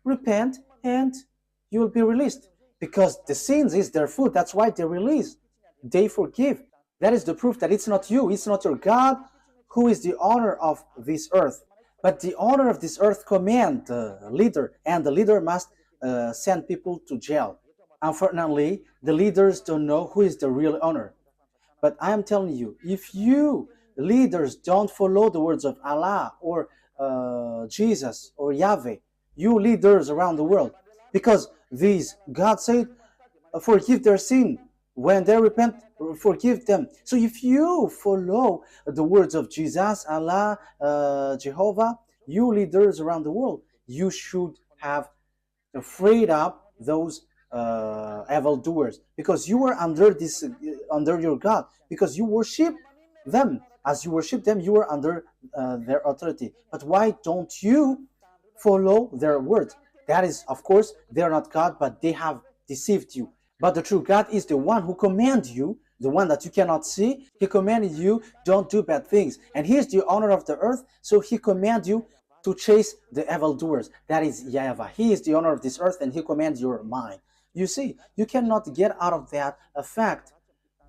repent and you will be released. Because the sins is their food. That's why they release. They forgive. That is the proof that it's not you, it's not your God who is the owner of this earth. But the owner of this earth command the leader, and the leader must send people to jail. Unfortunately, the leaders don't know who is the real owner. But I am telling you, if you leaders don't follow the words of Allah or Jesus or Yahweh, you leaders around the world, because these, God said, forgive their sin. When they repent, forgive them. So if you follow the words of Jesus, Allah, Jehovah, you leaders around the world, you should have freed up those evil doers, because you were under this, under your God, because you worship them. As you worship them, you are under their authority. But why don't you follow their word? That is, of course, they are not God, but they have deceived you. But the true God is the one who commands you, the one that you cannot see. He commanded you, don't do bad things. And he is the owner of the earth, so he commands you to chase the evildoers. That is YAHVAH. He is the owner of this earth, and he commands your mind. You see, you cannot get out of that fact.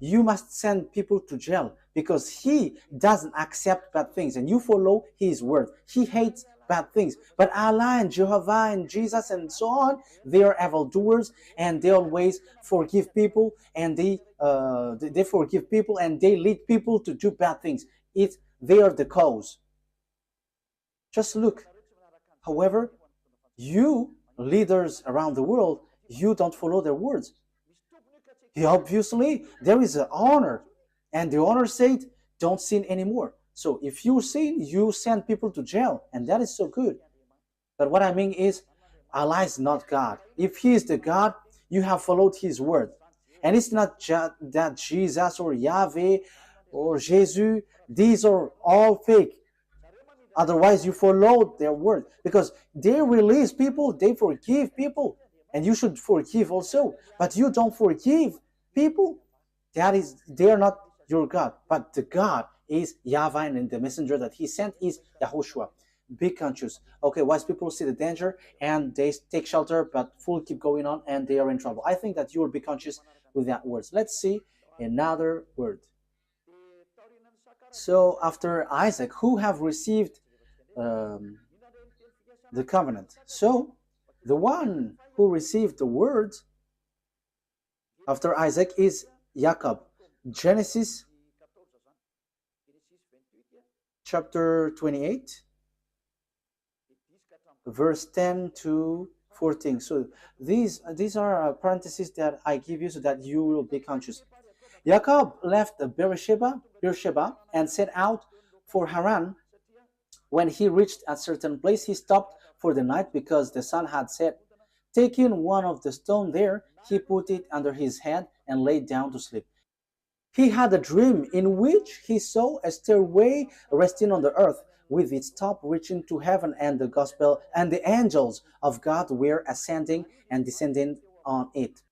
You must send people to jail because he doesn't accept bad things, and you follow his word. He hates bad things. But Allah and Jehovah and Jesus and so on, they are evildoers, and they always forgive people, and they forgive people, and they lead people to do bad things. They are the cause. Just look. However, you leaders around the world, you don't follow their words. Obviously, there is an honor, and the honor said, don't sin anymore. So if you sin, you send people to jail, and that is so good. But what I mean is, Allah is not God. If he is the God, you have followed his word. And it's not that Jesus or Yahweh or Jesus, these are all fake. Otherwise, you follow their word, because they release people, they forgive people, and you should forgive also. But you don't forgive people. They are not your God, but the God is YAHVAH, and the messenger that he sent is YAHOSHUAH. Be conscious. Okay, wise people see the danger and they take shelter, but fool keep going on and they are in trouble. I think that you will be conscious with that words. Let's see another word. So after Isaac, who have received um, the covenant. So the one who received the word after Isaac is Jacob. Genesis chapter 28, verse 10 to 14. So these are parentheses that I give you so that you will be conscious. Jacob left Beersheba and set out for Haran. When he reached a certain place, he stopped for the night because the sun had set. Taking one of the stones there, he put it under his head and lay down to sleep. He had a dream in which he saw a stairway resting on the earth, with its top reaching to heaven, and the gospel and the angels of God were ascending and descending on it.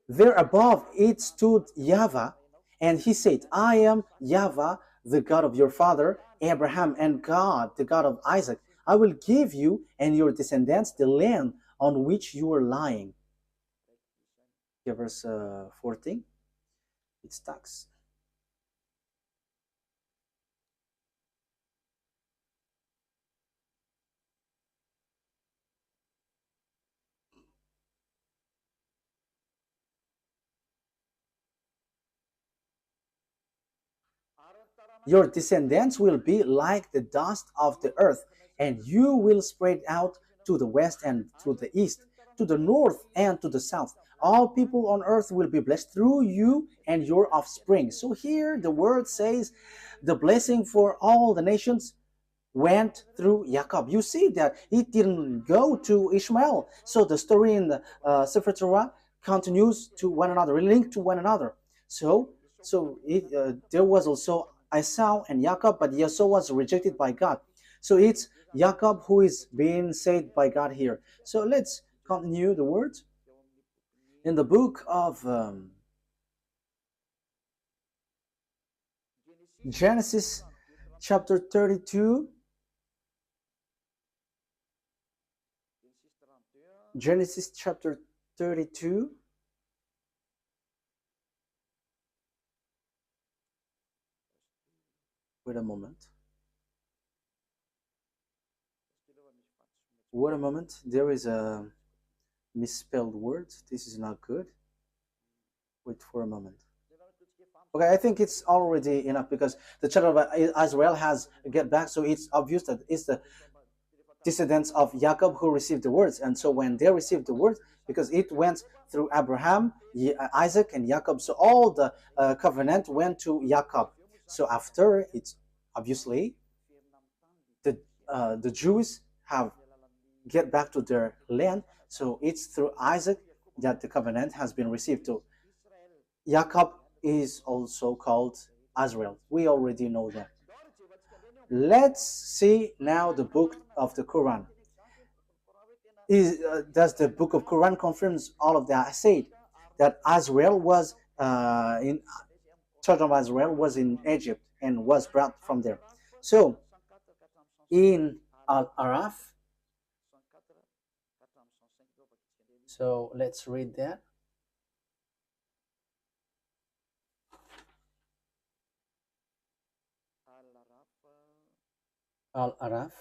There above it stood YAHVAH, and he said, I am YAHVAH, the God of your father Abraham, and God, the God of Isaac. I will give you and your descendants the land on which you are lying. Here, verse 14. It stacks. Your descendants will be like the dust of the earth, and you will spread out to the west and to the east, to the north and to the south. All people on earth will be blessed through you and your offspring. So here the word says the blessing for all the nations went through Jacob. You see that it didn't go to Ishmael. So the story in the Sefer Torah continues to one another, linked to one another. There was also Esau and Jacob, but Esau was rejected by God. So it's Jacob who is being saved by God here. So let's continue the words. In the book of Genesis chapter 32, Genesis chapter 32, wait a moment. Wait a moment. There is a misspelled word. This is not good. Wait for a moment. Okay, I think it's already enough because the children of Israel has get back, so it's obvious that it's the descendants of Jacob who received the words. And so when they received the words, because it went through Abraham, Isaac, and Jacob, so all the covenant went to Jacob. So after, it's obviously the Jews have get back to their land. So it's through Isaac that the covenant has been received to. Jacob is also called Israel. We already know that. Let's see now the book of the Quran. Does the book of Quran confirms all of that? I said that Israel was in children of Israel was in Egypt and was brought from there. So in Al-Araf, so let's read that. Al-Araf.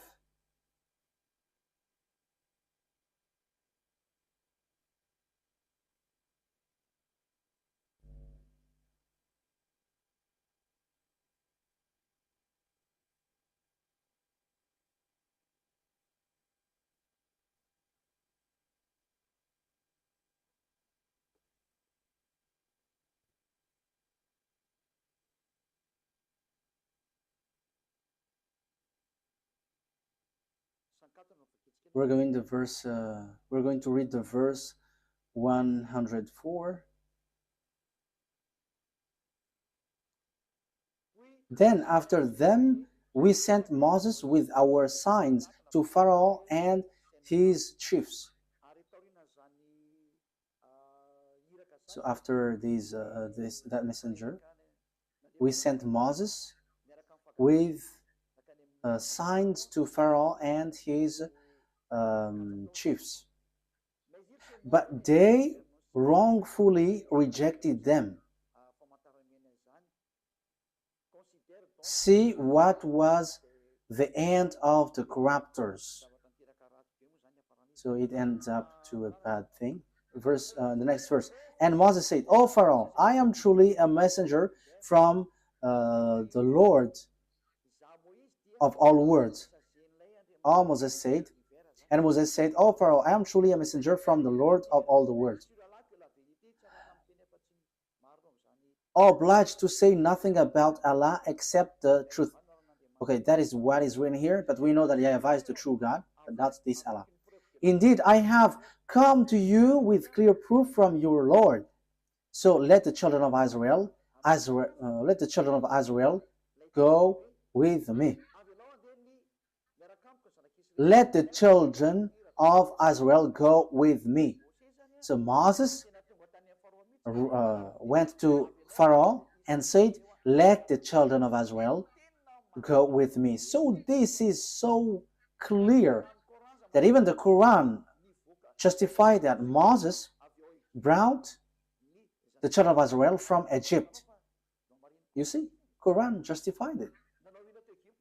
We're going to verse. We're going to read the verse 104. Then after them we sent Moses with our signs to Pharaoh and his chiefs. So after that messenger, we sent Moses with signs to Pharaoh and his chiefs. But they wrongfully rejected them. See what was the end of the corruptors. So it ends up to a bad thing. The next verse. And Moses said, "O Pharaoh, I am truly a messenger from the Lord of all words." All Moses said, and Moses said, "O Pharaoh, I am truly a messenger from the Lord of all the world, obliged to say nothing about Allah except the truth." Okay, that is what is written here, but we know that YAHVAH is the true God, but not this Allah. "Indeed, I have come to you with clear proof from your Lord. So let the children of Israel go with me. Let the children of Israel go with me." So Moses went to Pharaoh and said, "Let the children of Israel go with me." So this is so clear that even the Quran justified that Moses brought the children of Israel from Egypt. You see, Quran justified it.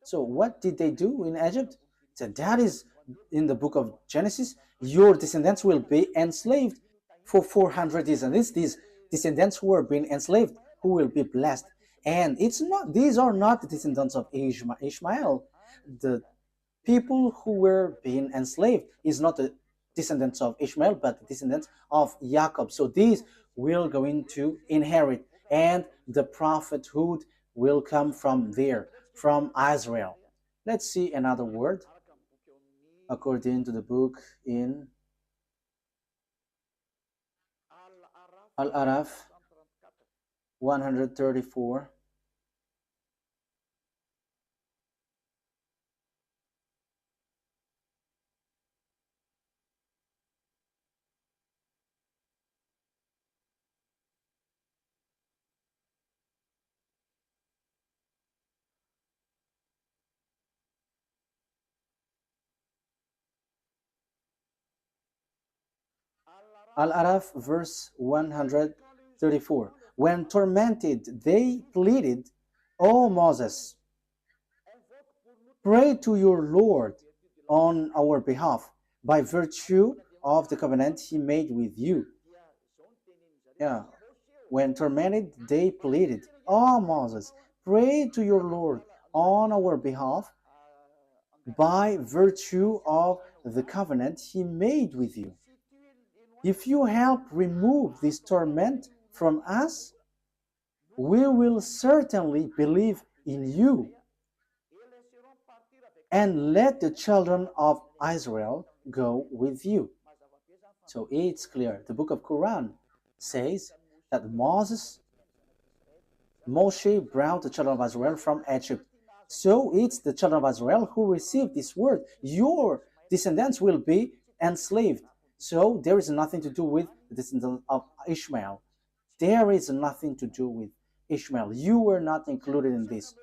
So what did they do in Egypt? So that is in the book of Genesis. Your descendants will be enslaved for 400 years, and these descendants who are being enslaved, who will be blessed. And it's not; these are not the descendants of Ishmael. The people who were being enslaved is not the descendants of Ishmael, but the descendants of Jacob. So these will going to inherit, and the prophethood will come from there, from Israel. Let's see another word according to the book in Al-Araf 134. Al-Araf verse 134. "When tormented, they pleaded, 'O Moses, pray to your Lord on our behalf by virtue of the covenant he made with you.'" Yeah. When tormented, they pleaded, "Oh Moses, pray to your Lord on our behalf by virtue of the covenant he made with you. If you help remove this torment from us, we will certainly believe in you. And let the children of Israel go with you." So it's clear. The book of Quran says that Moshe brought the children of Israel from Egypt. So it's the children of Israel who received this word. Your descendants will be enslaved. So there is nothing to do with the descendants of Ishmael. There is nothing to do with Ishmael. You were not included in this.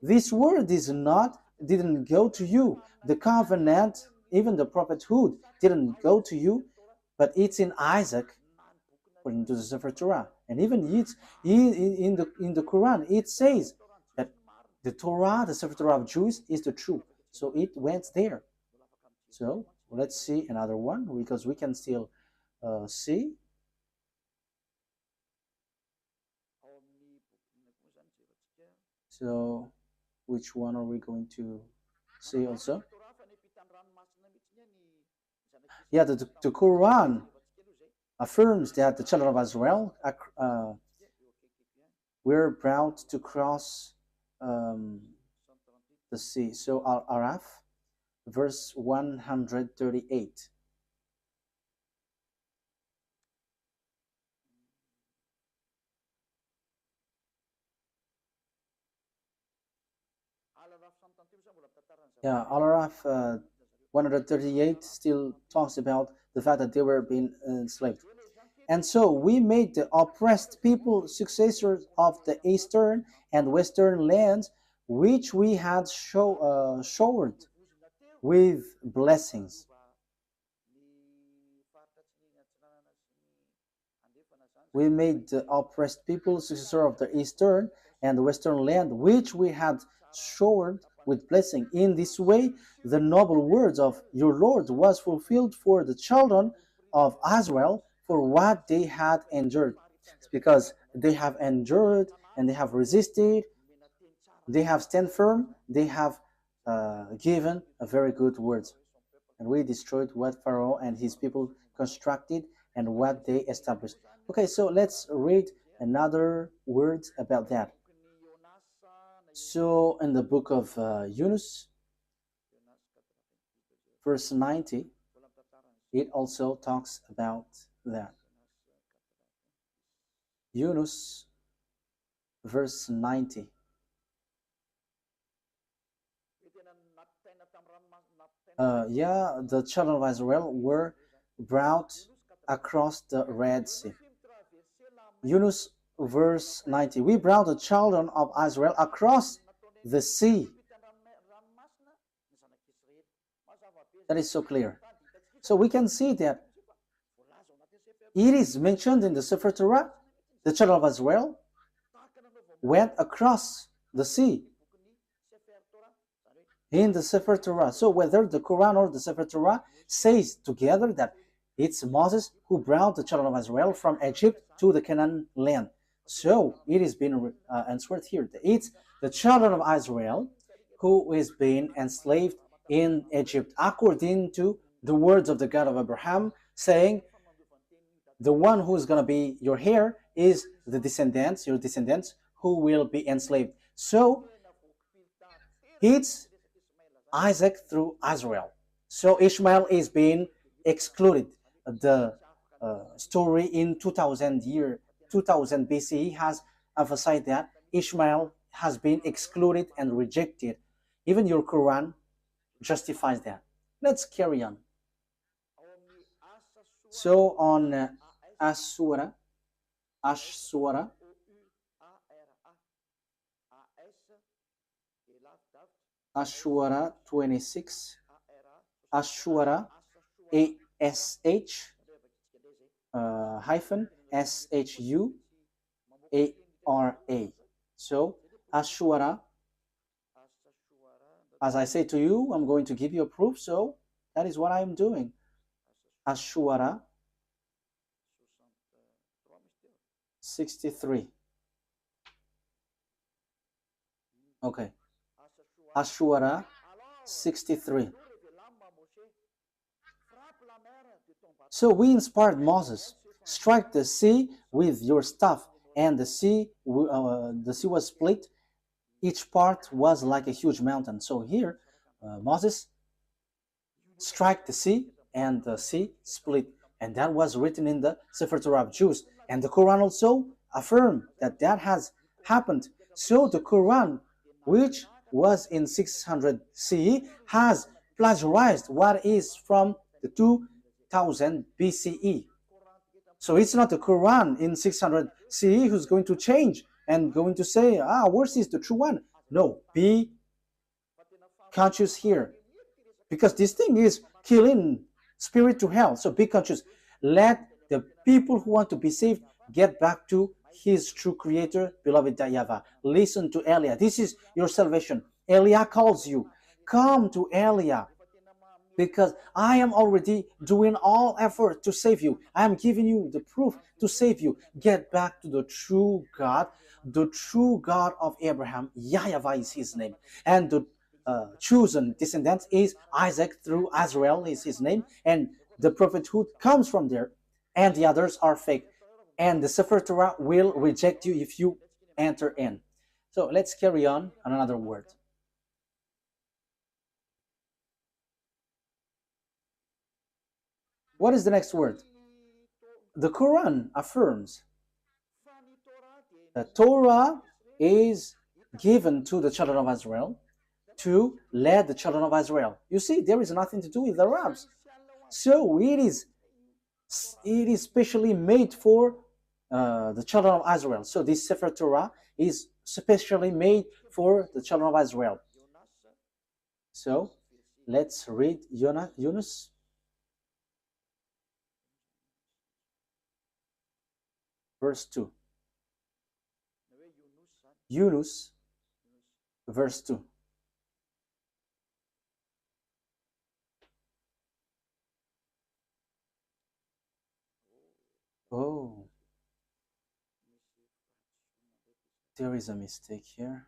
This word didn't go to you. The covenant, even the prophethood, didn't go to you, but it's in Isaac, according to the Sefer Torah. And even it's in the Quran, it says that the Torah, the Sefer Torah of Jews, is the truth. So it went there. So let's see another one, because we can still see. So which one are we going to see also? Yeah, the Quran affirms that the children of Israel were brought to cross the sea. So Al-Araf, verse 138. Yeah, Al-Araf 138 still talks about the fact that they were being enslaved. "And so we made the oppressed people successors of the eastern and western lands, which we had showered with blessings." We made the oppressed people successor of the eastern and western land, which we had showered with blessing. In this way, the noble words of your Lord was fulfilled for the children of Israel for what they had endured. It's because they have endured and they have resisted, they have stand firm, they have given a very good words. And we destroyed what Pharaoh and his people constructed and what they established. Okay, so let's read another words about that. So in the book of Yunus, verse 90, it also talks about that. Yunus, verse 90. The children of Israel were brought across the Red Sea. Yunus, verse 90. We brought the children of Israel across the sea. That is so clear. So we can see that it is mentioned in the Sefer Torah, the children of Israel went across the sea in the Sefer Torah. So whether the Quran or the Sefer Torah says together that it's Moses who brought the children of Israel from Egypt to the Canaan land. So it is being answered here. It's the children of Israel who is being enslaved in Egypt, according to the words of the God of Abraham, saying, the one who is going to be your heir is the descendants, your descendants, who will be enslaved. So it's Isaac through Israel. So Ishmael is being excluded. The story in 2000 BCE has emphasized that Ishmael has been excluded and rejected. Even your Quran justifies that. Let's carry on. So on Ashura 26, Ashura ASH hyphen SHUARA. So Ashura, as I say to you, I'm going to give you a proof, so that is what I'm doing. Ashura 63. Okay. Ashura 63. So we inspired Moses, strike the sea with your staff, and the sea was split. Each part was like a huge mountain. So here, Moses strike the sea, and the sea split. And that was written in the Sefer Torah of Jews. And the Quran also affirmed that that has happened. So the Quran, which was in 600 CE, has plagiarized what is from the 2000 BCE. So it's not the Quran in 600 CE who's going to change and going to say, ours is the true one. No, be conscious here. Because this thing is killing spirit to hell. So be conscious. Let the people who want to be saved get back to his true creator, beloved YAHVAH. Listen to Elia. This is your salvation. Elia calls you. Come to Elia. Because I am already doing all effort to save you. I am giving you the proof to save you. Get back to the true God of Abraham. YAHVAH is his name. And the chosen descendants is Isaac through Israel is his name. And the prophethood comes from there. And the others are fake. And the Sefer Torah will reject you if you enter in. So let's carry on another word. What is the next word? The Quran affirms that Torah is given to the children of Israel to lead the children of Israel. You see, there is nothing to do with the Arabs. So it is specially made for the children of Israel. So this Sefer Torah is specially made for the children of Israel. So let's read Yunus. Verse 2. Yunus, verse 2. Oh, there is a mistake here.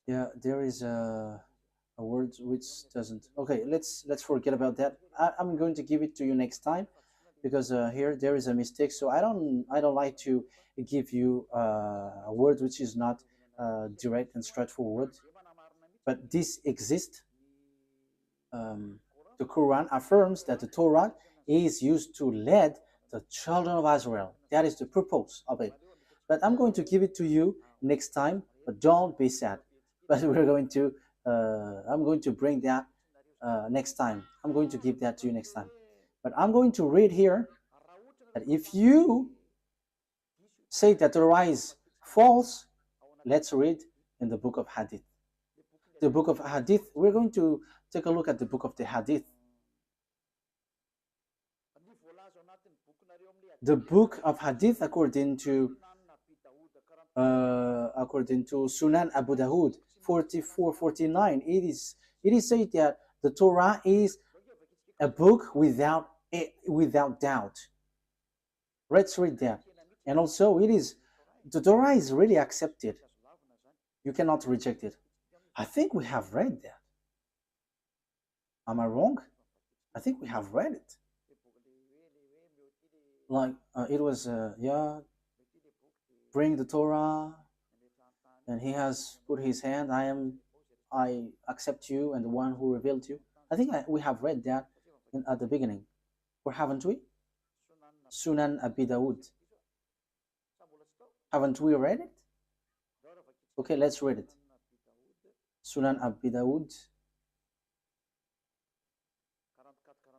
Yeah, there is a word which doesn't. Okay, let's forget about that. I'm going to give it to you next time because here there is a mistake. So I don't like to give you a word which is not direct and straightforward. But this exists. Um, the Quran affirms that the Torah is used to lead the children of Israel. That is the purpose of it. But I'm going to give it to you next time. But don't be sad. But I'm going to bring that next time. I'm going to give that to you next time. But I'm going to read here that if you say that the Torah is false, let's read in the book of Hadith. The book of Hadith, we're going to take a look at the book of the Hadith. The book of Hadith, according to Sunan Abu Dawud 4449, it is said that the Torah is a book without doubt. Let's read that. And also the Torah is really accepted. You cannot reject it. I think we have read that. Am I wrong? I think we have read it. Like it was bring the Torah, and he has put his hand. I accept you, and the one who revealed you. I think we have read that at the beginning, or haven't we? Sunan Abi Dawud. Haven't we read it? Okay, let's read it. Sunan Abi Dawud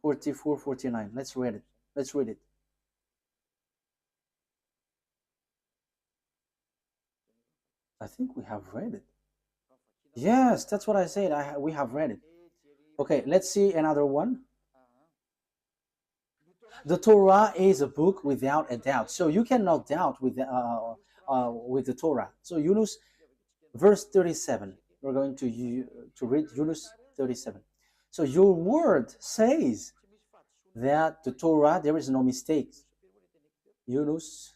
4449. Let's read it. Let's read it. I think we have read it. Yes, that's what I said. We have read it. Okay, let's see another one. The Torah is a book without a doubt. So you cannot doubt with the Torah. So Yunus, verse 37. We're going to read Yunus 37. So your word says that the Torah, there is no mistake. Yunus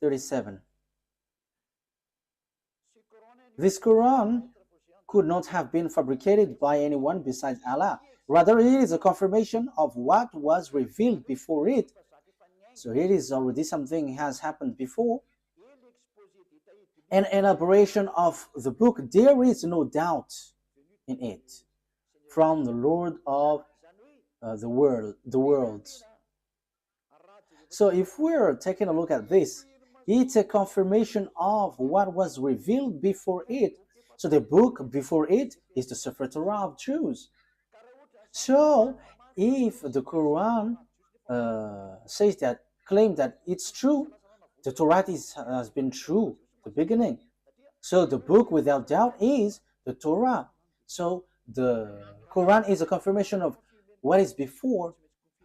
37. This Quran could not have been fabricated by anyone besides Allah. Rather, it is a confirmation of what was revealed before it. So it is already something has happened before. An elaboration of the book, there is no doubt in it, from the Lord of the worlds. So if we're taking a look at this, it's a confirmation of what was revealed before it. So the book before it is the Sefer Torah of Jews. So if the Quran says that, claim that it's true, the Torah has been true the beginning. So the book without doubt is the Torah. So the Quran is a confirmation of what is before.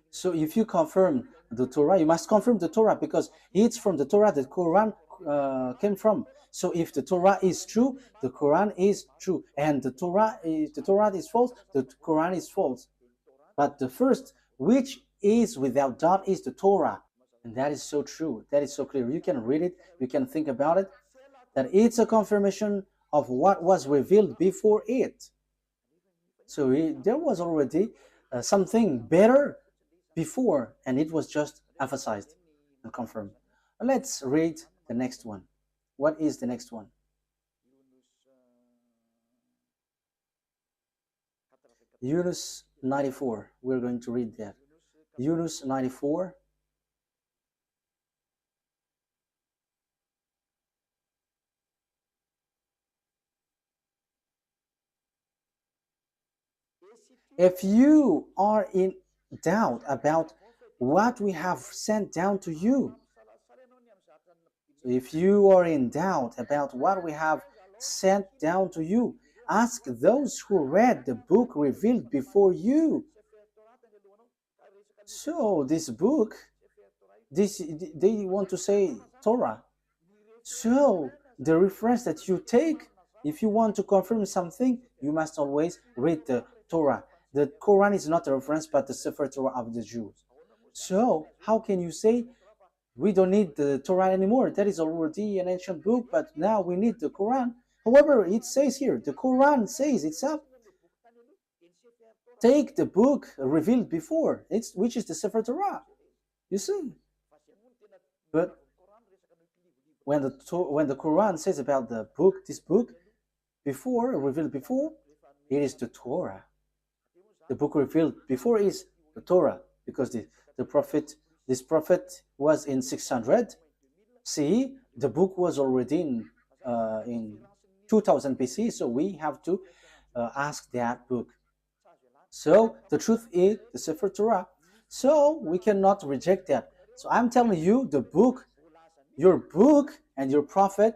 So if you confirm the Torah, you must confirm the Torah because it's from the Torah that Quran came from. So if the Torah is true, the Quran is true, and the Torah is false, the Quran is false. But the first, which is without doubt, is the Torah, and that is so true. That is so clear. You can read it, you can think about it, that it's a confirmation of what was revealed before it. So there was already something better before, and it was just emphasized and confirmed. Let's read the next one. What is the next one? Yunus 94. We're going to read that. Yunus 94. If you are in doubt about what we have sent down to you, if you are in doubt about what we have sent down to you, ask those who read the book revealed before you. So this book, they want to say Torah. So the reference that you take, if you want to confirm something, you must always read the Torah. The Quran is not a reference, but the Sefer Torah of the Jews. So how can you say we don't need the Torah anymore? That is already an ancient book, but now we need the Quran. However, it says here, the Quran says itself, take the book revealed before, which is the Sefer Torah. You see? But when the Quran says about the book, this book, before, revealed before, it is the Torah. The book revealed before is the Torah, because this prophet was in 600 CE. The book was already in 2000 BC, so we have to ask that book. So the truth is the Sefer Torah. So we cannot reject that. So I'm telling you, the book, your book and your prophet,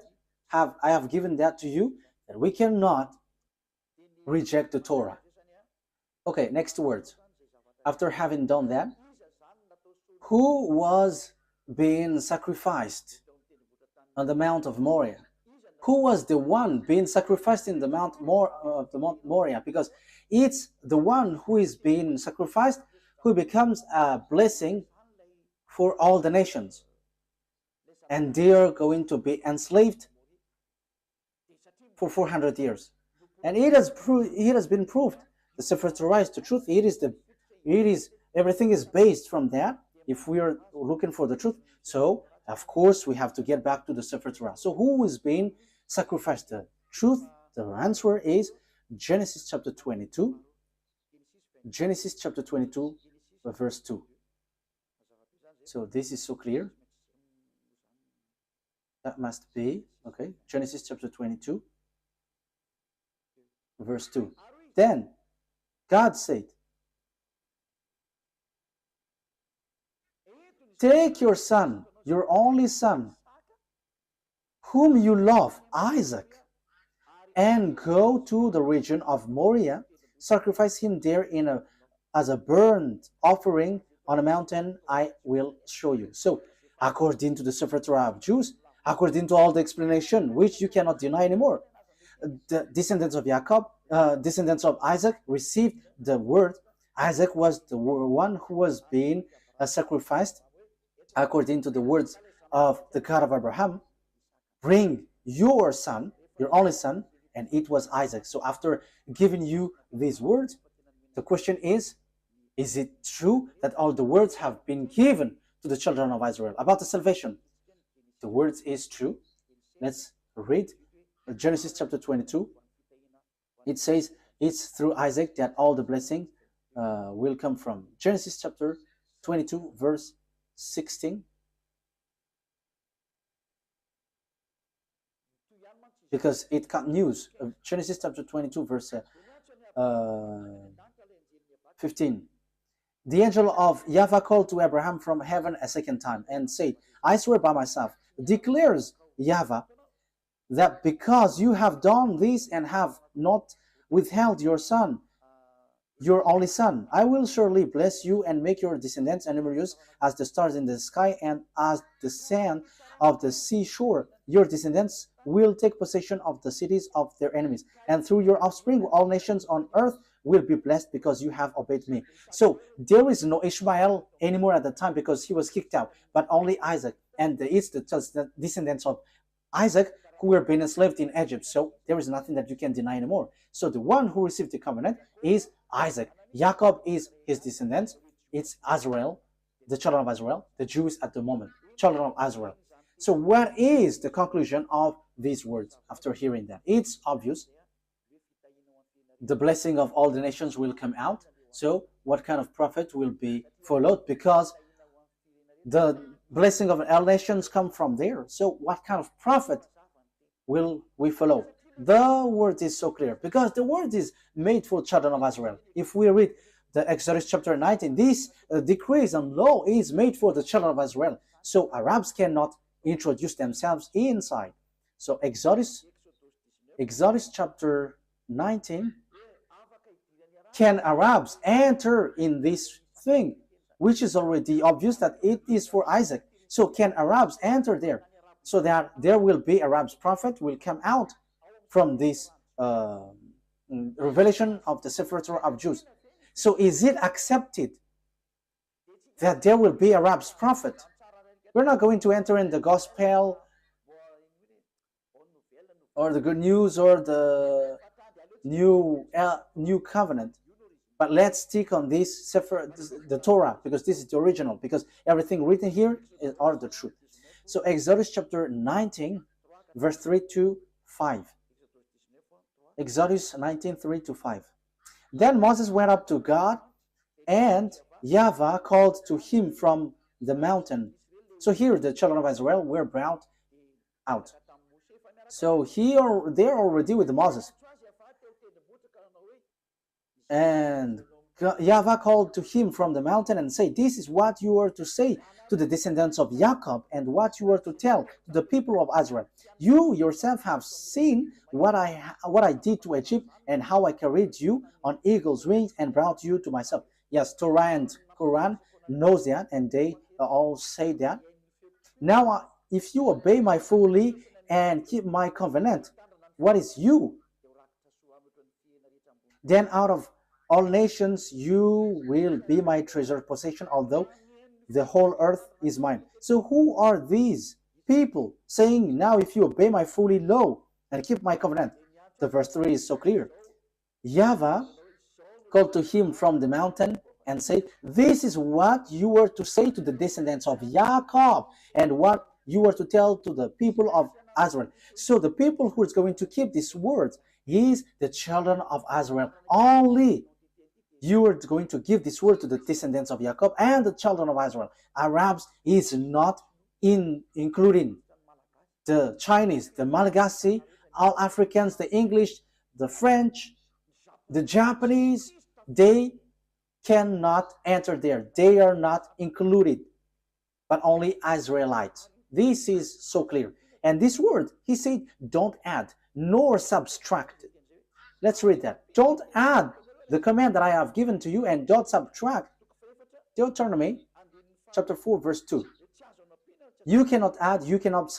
I have given that to you, that we cannot reject the Torah. Okay, next words. After having done that, who was being sacrificed on the Mount of Moriah? Who was the one being sacrificed in the Mount Moriah? Because it's the one who is being sacrificed who becomes a blessing for all the nations. And they are going to be enslaved for 400 years. And it has been proved. The Sefer Torah is the truth. Everything is based from that. If we are looking for the truth, so of course we have to get back to the Sefer Torah. So who is being sacrificed? The truth, the answer is Genesis chapter 22. Genesis chapter 22, verse 2. So this is so clear. That must be, okay, Genesis chapter 22, verse 2. Then God said, take your son, your only son, whom you love, Isaac, and go to the region of Moriah, sacrifice him there as a burnt offering on a mountain I will show you. So, according to the Sefer Torah of Jews, according to all the explanation, which you cannot deny anymore, the descendants of Jacob, descendants of Isaac, received the word. Isaac was the one who was being sacrificed according to the words of the God of Abraham. Bring your son, your only son, and it was Isaac. So after giving you these words, the question is it true that all the words have been given to the children of Israel about the salvation? The words is true. Let's read Genesis chapter 22. It says it's through Isaac that all the blessing will come from. Genesis chapter 22 verse 16. Because it continues. Genesis chapter 22 verse 15. The angel of YAHVAH called to Abraham from heaven a second time and said, I swear by myself, declares YAHVAH, that because you have done this and have not withheld your son, your only son, I will surely bless you and make your descendants numerous as the stars in the sky and as the sand of the seashore. Your descendants will take possession of the cities of their enemies, and through your offspring all nations on earth will be blessed because you have obeyed me. So there is no Ishmael anymore at the time because he was kicked out, but only Isaac, and it's the descendants of Isaac who were being enslaved in Egypt. So there is nothing that you can deny anymore. So the one who received the covenant is Isaac. Jacob is his descendants. It's Israel, the children of Israel, the Jews at the moment, children of Israel. So what is the conclusion of these words after hearing that? It's obvious. The blessing of all the nations will come out. So what kind of prophet will be followed? Because the blessing of all nations come from there. So what kind of prophet will we follow? The word is so clear because the word is made for children of Israel. If we read the Exodus chapter 19, this decrees and law is made for the children of Israel. So Arabs cannot introduce themselves inside. So Exodus chapter 19, can Arabs enter in this thing, which is already obvious that it is for Isaac. So can Arabs enter there? So that there will be Arabs prophet will come out from this revelation of the Sefer Torah of Jews. So is it accepted that there will be Arabs prophet? We're not going to enter in the gospel or the good news or the new covenant, but let's stick on this Sefer, the Torah, because this is the original, because everything written here are the truth. So Exodus chapter 19, verse 3 to 5. Exodus 19, 3 to 5. Then Moses went up to God, and YAHVAH called to him from the mountain. So here the children of Israel were brought out. So they're already with Moses. And YAHVAH called to him from the mountain and said, this is what you are to say to the descendants of Jacob, and what you are to tell to the people of Israel. You yourself have seen what I did to Egypt, and how I carried you on eagle's wings and brought you to myself. Yes, Torah and Quran knows that, and they all say that. Now, if you obey my fully and keep my covenant, what is you? Then out of all nations you will be my treasured possession, although the whole earth is mine. So who are these people saying, now if you obey my fully law and keep my covenant? The verse 3 is so clear. YAHVAH called to him from the mountain and said, this is what you were to say to the descendants of Jacob, and what you were to tell to the people of Israel. So the people who is going to keep these words is the children of Israel. Only you are going to give this word to the descendants of Jacob and the children of Israel. Arabs is not including the Chinese, the Malagasy, all Africans, the English, the French, the Japanese. They cannot enter there. They are not included, but only Israelites. This is so clear. And this word, he said, don't add nor subtract. Let's read that. Don't add the command that I have given to you, and don't subtract. Deuteronomy chapter 4 verse 2. You cannot add, you cannot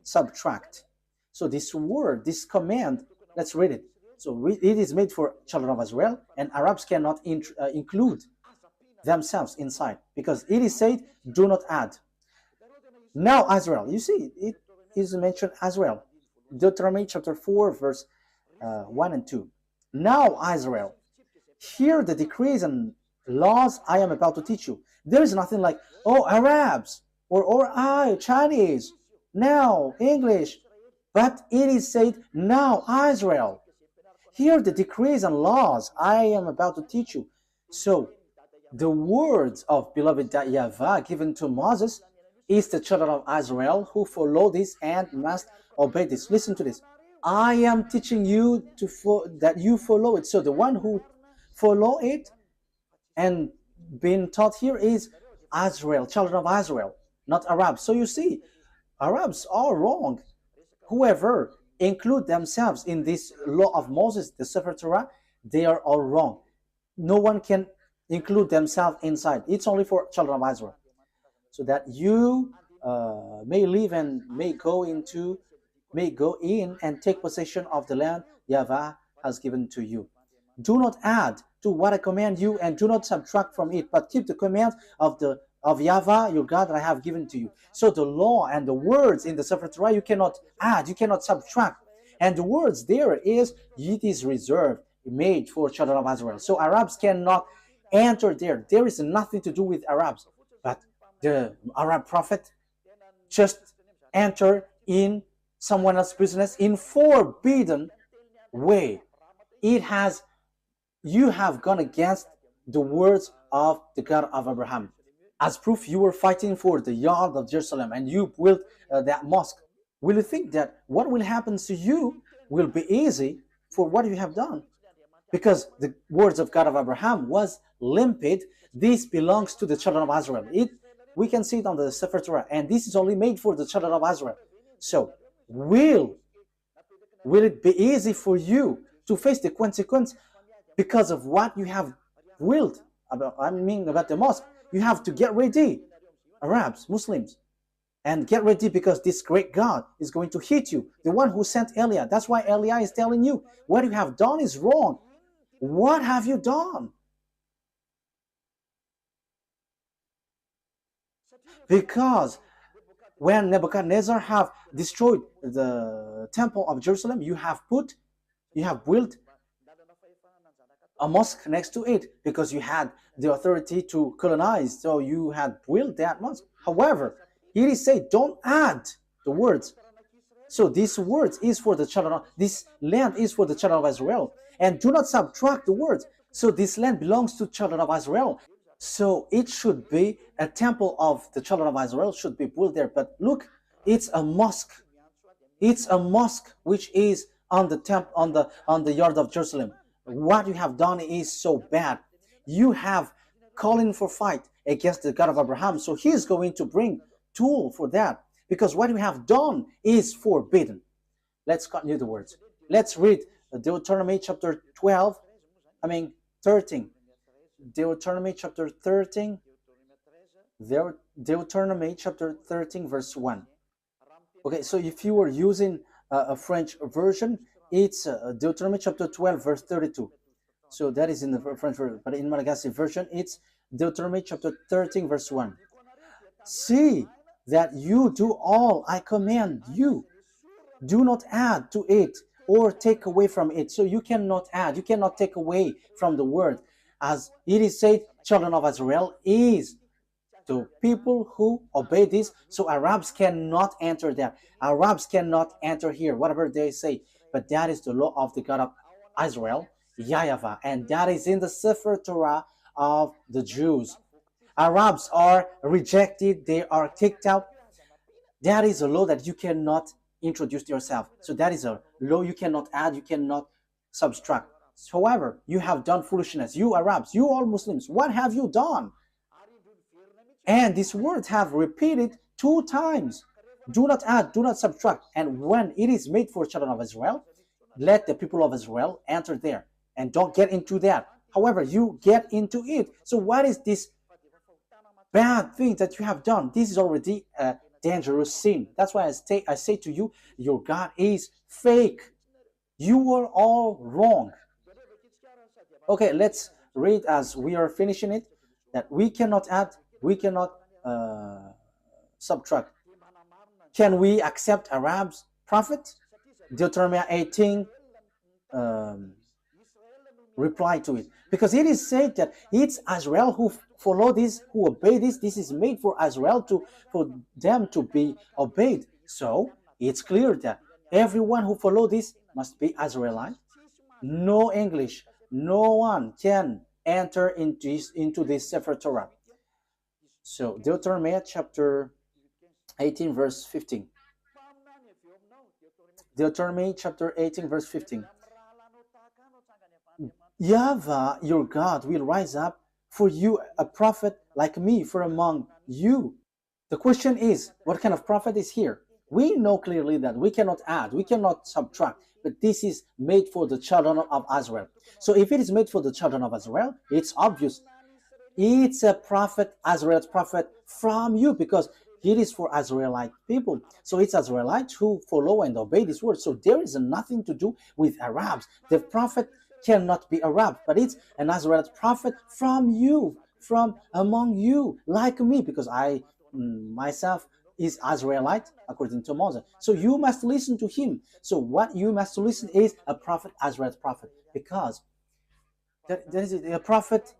subtract. So this word, this command, let's read it. So it is made for children of Israel, and Arabs cannot include themselves inside, because it is said, do not add. Now Israel, you see, it is mentioned Israel. Deuteronomy chapter 4 verse 1 and 2. Now Israel, hear the decrees and laws I am about to teach you. There is nothing like, oh, Arabs, or I, Chinese, now English. But it is said, now Israel, hear the decrees and laws I am about to teach you. So the words of beloved YAHVAH given to Moses is the children of Israel who follow this and must obey this. Listen to this. I am teaching you that you follow it. So the one who follow it and being taught here is Israel, children of Israel, not Arabs. So you see, Arabs are wrong. Whoever include themselves in this law of Moses, the Sefer Torah, they are all wrong. No one can include themselves inside. It's only for children of Israel, so that you may live and may go in and take possession of the land YAHVAH has given to you. Do not add to what I command you, and do not subtract from it, but keep the command of YAHVAH your God that I have given to you. So the law and the words in the Sefer Torah, you cannot add, you cannot subtract. And the words there is, it is reserved, made for children of Israel. So Arabs cannot enter there. There is nothing to do with Arabs. But the Arab prophet just enter in someone else's business in forbidden way. You have gone against the words of the God of Abraham. As proof, you were fighting for the yard of Jerusalem, and you built that mosque. Will you think that what will happen to you will be easy for what you have done. Because the words of God of Abraham was limpid. This belongs to the children of Israel. We can see it on the Sefer Torah, and this is only made for the children of Israel. So, will it be easy for you to face the consequence because of what you have willed about? I mean, about the mosque. You have to get ready, Arabs, Muslims, and get ready, because this great God is going to hit you. The one who sent Elia. That's why Elia is telling you what you have done is wrong. What have you done? Because when Nebuchadnezzar have destroyed the temple of Jerusalem, you have built a mosque next to it, because you had the authority to colonize, so you had built that mosque. However, it is said, don't add the words. So this words is for the children of, this land is for the children of Israel, and do not subtract the words. So this land belongs to children of Israel. So it should be a temple of the children of Israel should be built there. But look, it's a mosque. It's a mosque which is on the temple, on the yard of Jerusalem. What you have done is so bad. You have calling for fight against the God of Abraham. So he is going to bring tool for that, because what you have done is forbidden. Let's continue the words. Let's read Deuteronomy chapter 13. Deuteronomy chapter 13. Deuteronomy chapter 13 verse 1. Okay, so if you were using a French version, it's Deuteronomy chapter 12 verse 32. So that is in the French version, but in Malagasy version, it's Deuteronomy chapter 13 verse 1. See that you do all I command you. Do not add to it or take away from it. So you cannot add, you cannot take away from the word. As it is said, children of Israel is the people who obey this. So Arabs cannot enter there. Arabs cannot enter here, whatever they say. But that is the law of the God of Israel, YAHVAH, and that is in the Sefer Torah of the Jews. Arabs are rejected, they are kicked out. That is a law that you cannot introduce yourself. So that is a law you cannot add, you cannot subtract. However, you have done foolishness. You Arabs, you all Muslims, what have you done? And this word have repeated 2 times. Do not add, do not subtract. And when it is made for children of Israel, let the people of Israel enter there. And don't get into that. However, you get into it. So what is this bad thing that you have done? This is already a dangerous sin. That's why I say to you, your God is fake. You are all wrong. Okay, let's read as we are finishing it, that we cannot add, we cannot subtract. Can we accept Arabs' prophet? Deuteronomy 18 reply to it, because it is said that it's Israel who follow this, who obey this. This is made for Israel for them to be obeyed. So it's clear that everyone who follow this must be Israelite. No English, no one can enter into this Sefer Torah. So Deuteronomy chapter 18 verse 15. Deuteronomy chapter 18 verse 15. YAHVAH, your God, will rise up for you a prophet like me from among you. The question is, what kind of prophet is here? We know clearly that we cannot add, we cannot subtract, but this is made for the children of Israel. So if it is made for the children of Israel, it's obvious. It's a prophet, Israel's prophet from you, because it is for Israelite people. So it's Israelites who follow and obey this word. So there is nothing to do with Arabs. The prophet cannot be Arab, but it's an Israelite prophet from you, from among you, like me, because I myself is Israelite according to Moses. So you must listen to him. So what you must listen is a prophet, Israelite prophet, because there is a prophet.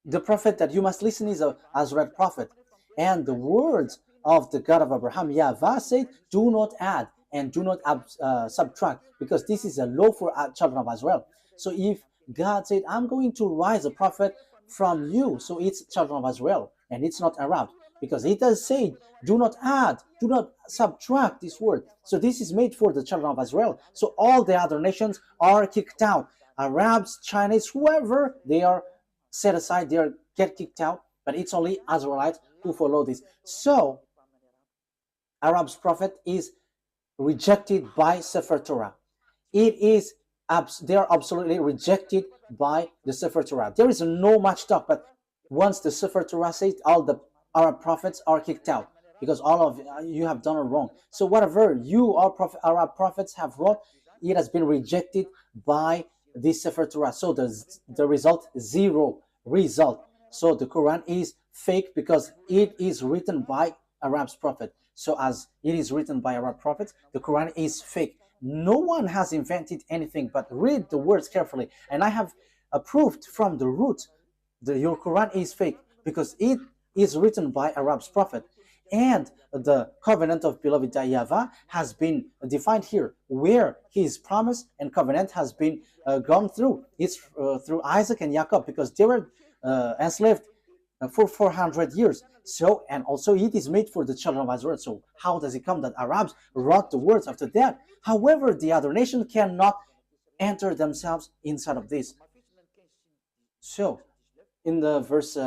The prophet that you must listen is a Israelite prophet. And the words of the God of Abraham, YAHVAH, said, do not add and do not subtract, because this is a law for children of Israel. So if God said, I'm going to rise a prophet from you, so it's children of Israel and it's not Arab. because it does say, do not add, do not subtract this word. So this is made for the children of Israel. So all the other nations are kicked out. Arabs, Chinese, whoever, they are set aside, they are get kicked out, but it's only Israelites who follow this. So Arab's prophet is rejected by Sefer Torah. It is they are absolutely rejected by the Sefer Torah. There is no much talk, but once the Sefer Torah says, all the Arab prophets are kicked out because all of you have done it wrong. So whatever you Arab prophets have wrought, it has been rejected by the Sefer Torah. So the result, zero result. So the Quran is fake because it is written by Arab's prophet. So as it is written by Arab prophets, the Quran is fake. No one has invented anything, but read the words carefully. And I have proved from the root that your Quran is fake because it is written by Arab's prophet. And the covenant of beloved YAHVAH has been defined here, where his promise and covenant has been gone through. It's through Isaac and Jacob, because they were enslaved for 400 years. So, and also it is made for the children of Israel. So how does it come that Arabs wrote the words after that? However, the other nation cannot enter themselves inside of this. So in the verse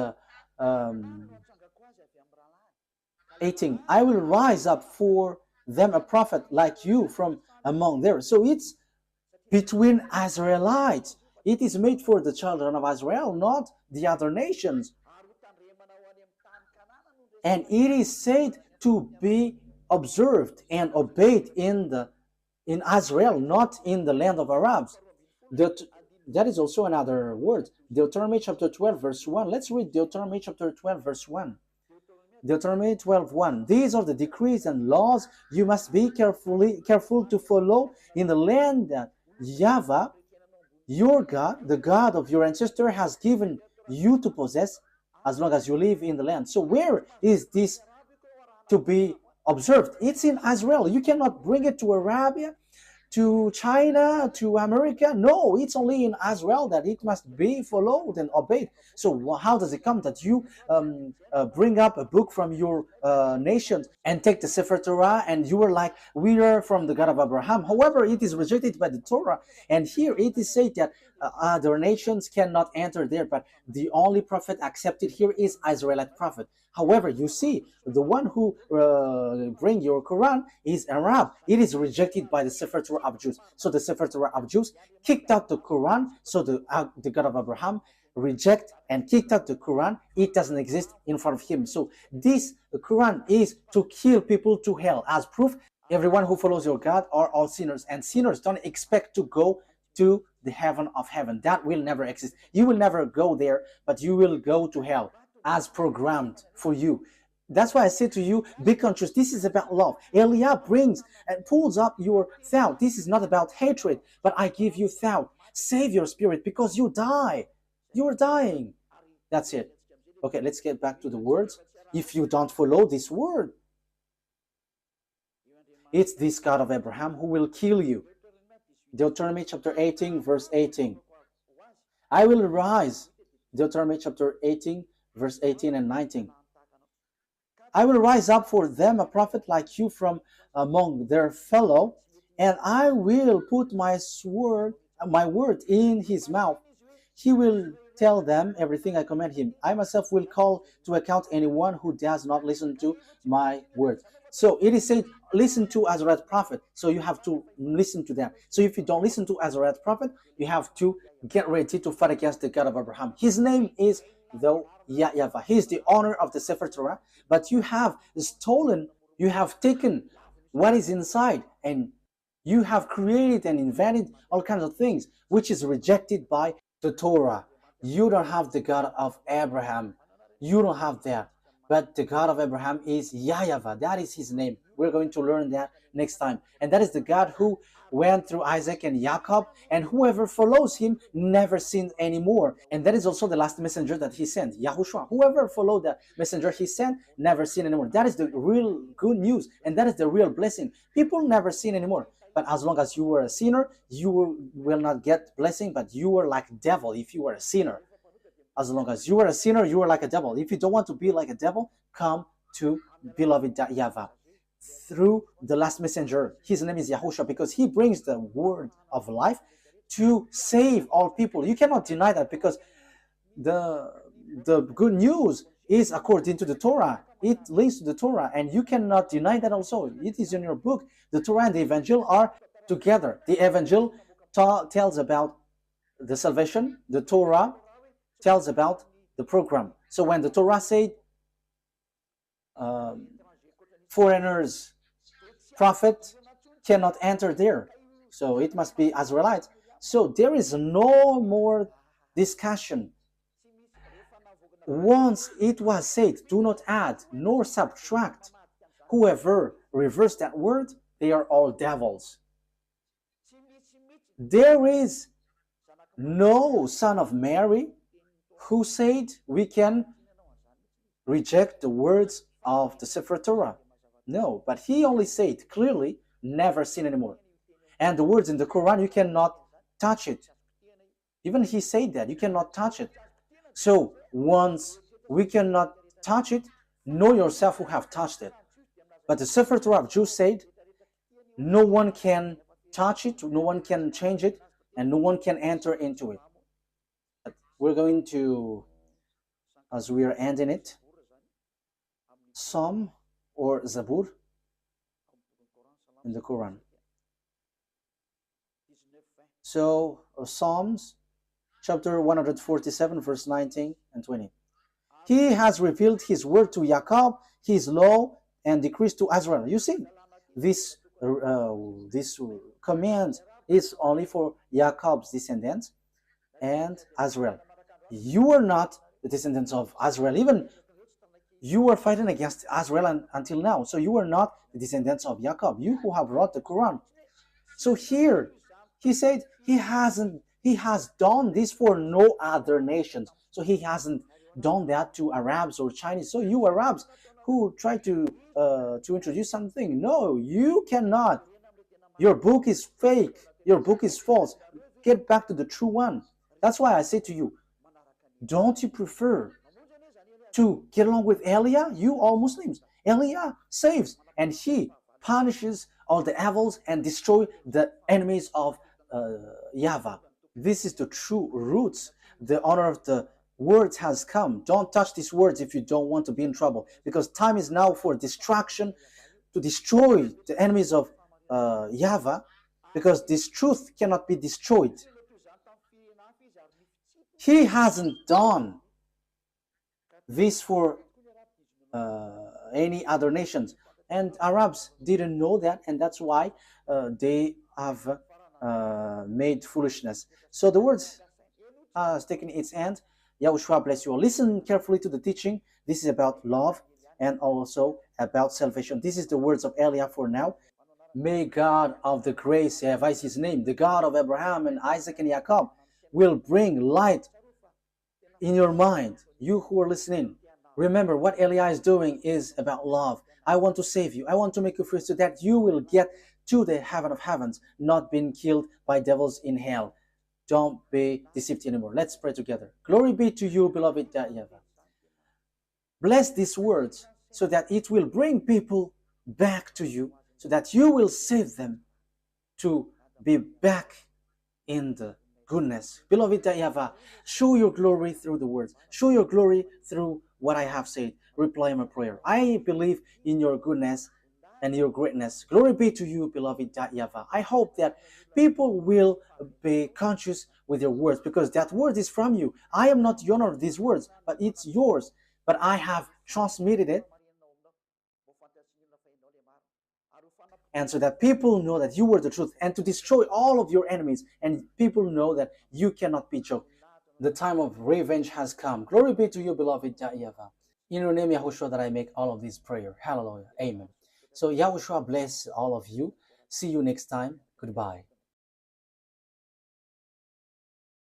18, I will rise up for them a prophet like you from among them. So it's between Israelites. It is made for the children of Israel, not the other nations. And it is said to be observed and obeyed in Israel, not in the land of Arabs. That is also another word. Deuteronomy chapter 12, verse 1. Let's read Deuteronomy chapter 12, verse 1. Deuteronomy 12:1. These are the decrees and laws you must be careful to follow in the land that YAHVAH, your God, the God of your ancestor, has given you to possess as long as you live in the land. So where is this to be observed? It's in Israel. You cannot bring it to Arabia, to China, to America. No, it's only in Israel that it must be followed and obeyed. So how does it come that you bring up a book from your nation and take the Sefer Torah and you are like, we are from the God of Abraham? However, it is rejected by the Torah. And here it is said that other nations cannot enter there, but the only prophet accepted here is Israelite prophet. However, you see, the one who bring your Quran is Arab. It is rejected by the Sefer Torah of Jews. So the Sefer Torah of Jews kicked out the Quran. So the God of Abraham reject and kicked out the Quran. It doesn't exist in front of him. So this Quran is to kill people to hell. As proof, everyone who follows your God are all sinners, and sinners don't expect to go to the heaven of heaven. That will never exist. You will never go there, but you will go to hell as programmed for you. That's why I say to you, be conscious. This is about love. Eliah brings and pulls up your thought. This is not about hatred, but I give you thought. Save your spirit because you die. You are dying. That's it. Okay, let's get back to the words. If you don't follow this word, it's this God of Abraham who will kill you. Deuteronomy chapter 18, verse 18. I will rise. Deuteronomy chapter 18, verse 18 and 19. I will rise up for them a prophet like you from among their fellow, and I will put my word in his mouth. He will tell them everything I command him. I myself will call to account anyone who does not listen to my word. So it is said, listen to Azariah prophet. So you have to listen to them. So if you don't listen to Azariah prophet, you have to get ready to fight against the God of Abraham. His name is though YAHVAH. He is the owner of the Sefer Torah, but you have stolen, you have taken what is inside, and you have created and invented all kinds of things, which is rejected by the Torah. You don't have the God of Abraham. You don't have that. But the God of Abraham is YAHVAH. That is his name. We're going to learn that next time. And that is the God who went through Isaac and Jacob, and whoever follows him never sinned anymore. And that is also the last messenger that he sent, YAHOSHUAH. Whoever followed the messenger he sent never sinned anymore. That is the real good news, and that is the real blessing. People never sin anymore. But as long as you were a sinner, you will not get blessing, but you were like devil if you were a sinner. As long as you are a sinner, you are like a devil. If you don't want to be like a devil, come to beloved YAHVAH through the last messenger. His name is YAHOSHUAH because he brings the word of life to save all people. You cannot deny that because the good news is according to the Torah. It links to the Torah, and you cannot deny that also. It is in your book. The Torah and the Evangel are together. The Evangel tells about the salvation. The Torah tells about the program. So when the Torah said foreigners, prophet cannot enter there, so it must be Israelites. So there is no more discussion. Once it was said, do not add nor subtract. Whoever reversed that word, they are all devils. There is no son of Mary who said we can reject the words of the Sefer Torah. No, but he only said clearly, never sin anymore. And the words in the Quran, you cannot touch it. Even he said that, you cannot touch it. So once we cannot touch it, know yourself who have touched it. But the Sefer Torah of Jews said, no one can touch it, no one can change it, and no one can enter into it. But we're going to, as we are ending it, Psalm or Zabur in the Quran. So Psalms chapter 147 verse 19 and 20. He has revealed his word to Jacob, his law and decrees to Israel. You see, this command is only for Jacob's descendants and Israel. You are not the descendants of Israel. Even you were fighting against Israel until now. So you are not the descendants of Jacob. You who have wrote the Quran. So here, he said he has done this for no other nations. So he hasn't done that to Arabs or Chinese. So you Arabs who try to introduce something, no, you cannot. Your book is fake. Your book is false. Get back to the true one. That's why I say to you, don't you prefer to get along with Eliah? You all Muslims. Eliah saves and he punishes all the evils and destroy the enemies of YAHVAH. This is the true roots. The honor of the words has come. Don't touch these words if you don't want to be in trouble, because time is now for destruction, to destroy the enemies of YAHVAH, because this truth cannot be destroyed. He hasn't done this for any other nations, and Arabs didn't know that, and that's why they have made foolishness. So the words has taken its end. YAHOSHUAH bless you all. Listen carefully to the teaching. This is about love and also about salvation. This is the words of Eliah for now. May God of the grace, YAHVAH is his name, the God of Abraham and Isaac and Jacob, will bring light in your mind. You who are listening, remember what Eliah is doing is about love. I want to save you. I want to make you free so that you will get to the heaven of heavens, not being killed by devils in hell. Don't be deceived anymore. Let's pray together. Glory be to you, beloved YAHVAH. Bless these words so that it will bring people back to you, so that you will save them to be back in the goodness. Beloved YAHVAH, show your glory through the words. Show your glory through what I have said. Reply my prayer. I believe in your goodness and your greatness. Glory be to you, beloved YAHVAH. I hope that people will be conscious with your words, because that word is from you. I am not the owner of these words, but it's yours. But I have transmitted it, and so that people know that you were the truth, and to destroy all of your enemies, and people know that you cannot be choked. The time of revenge has come. Glory be to you, beloved YAHVAH. In your name, YAHOSHUAH, that I make all of this prayer. Hallelujah. Amen. So YAHOSHUAH bless all of you. See you next time. Goodbye.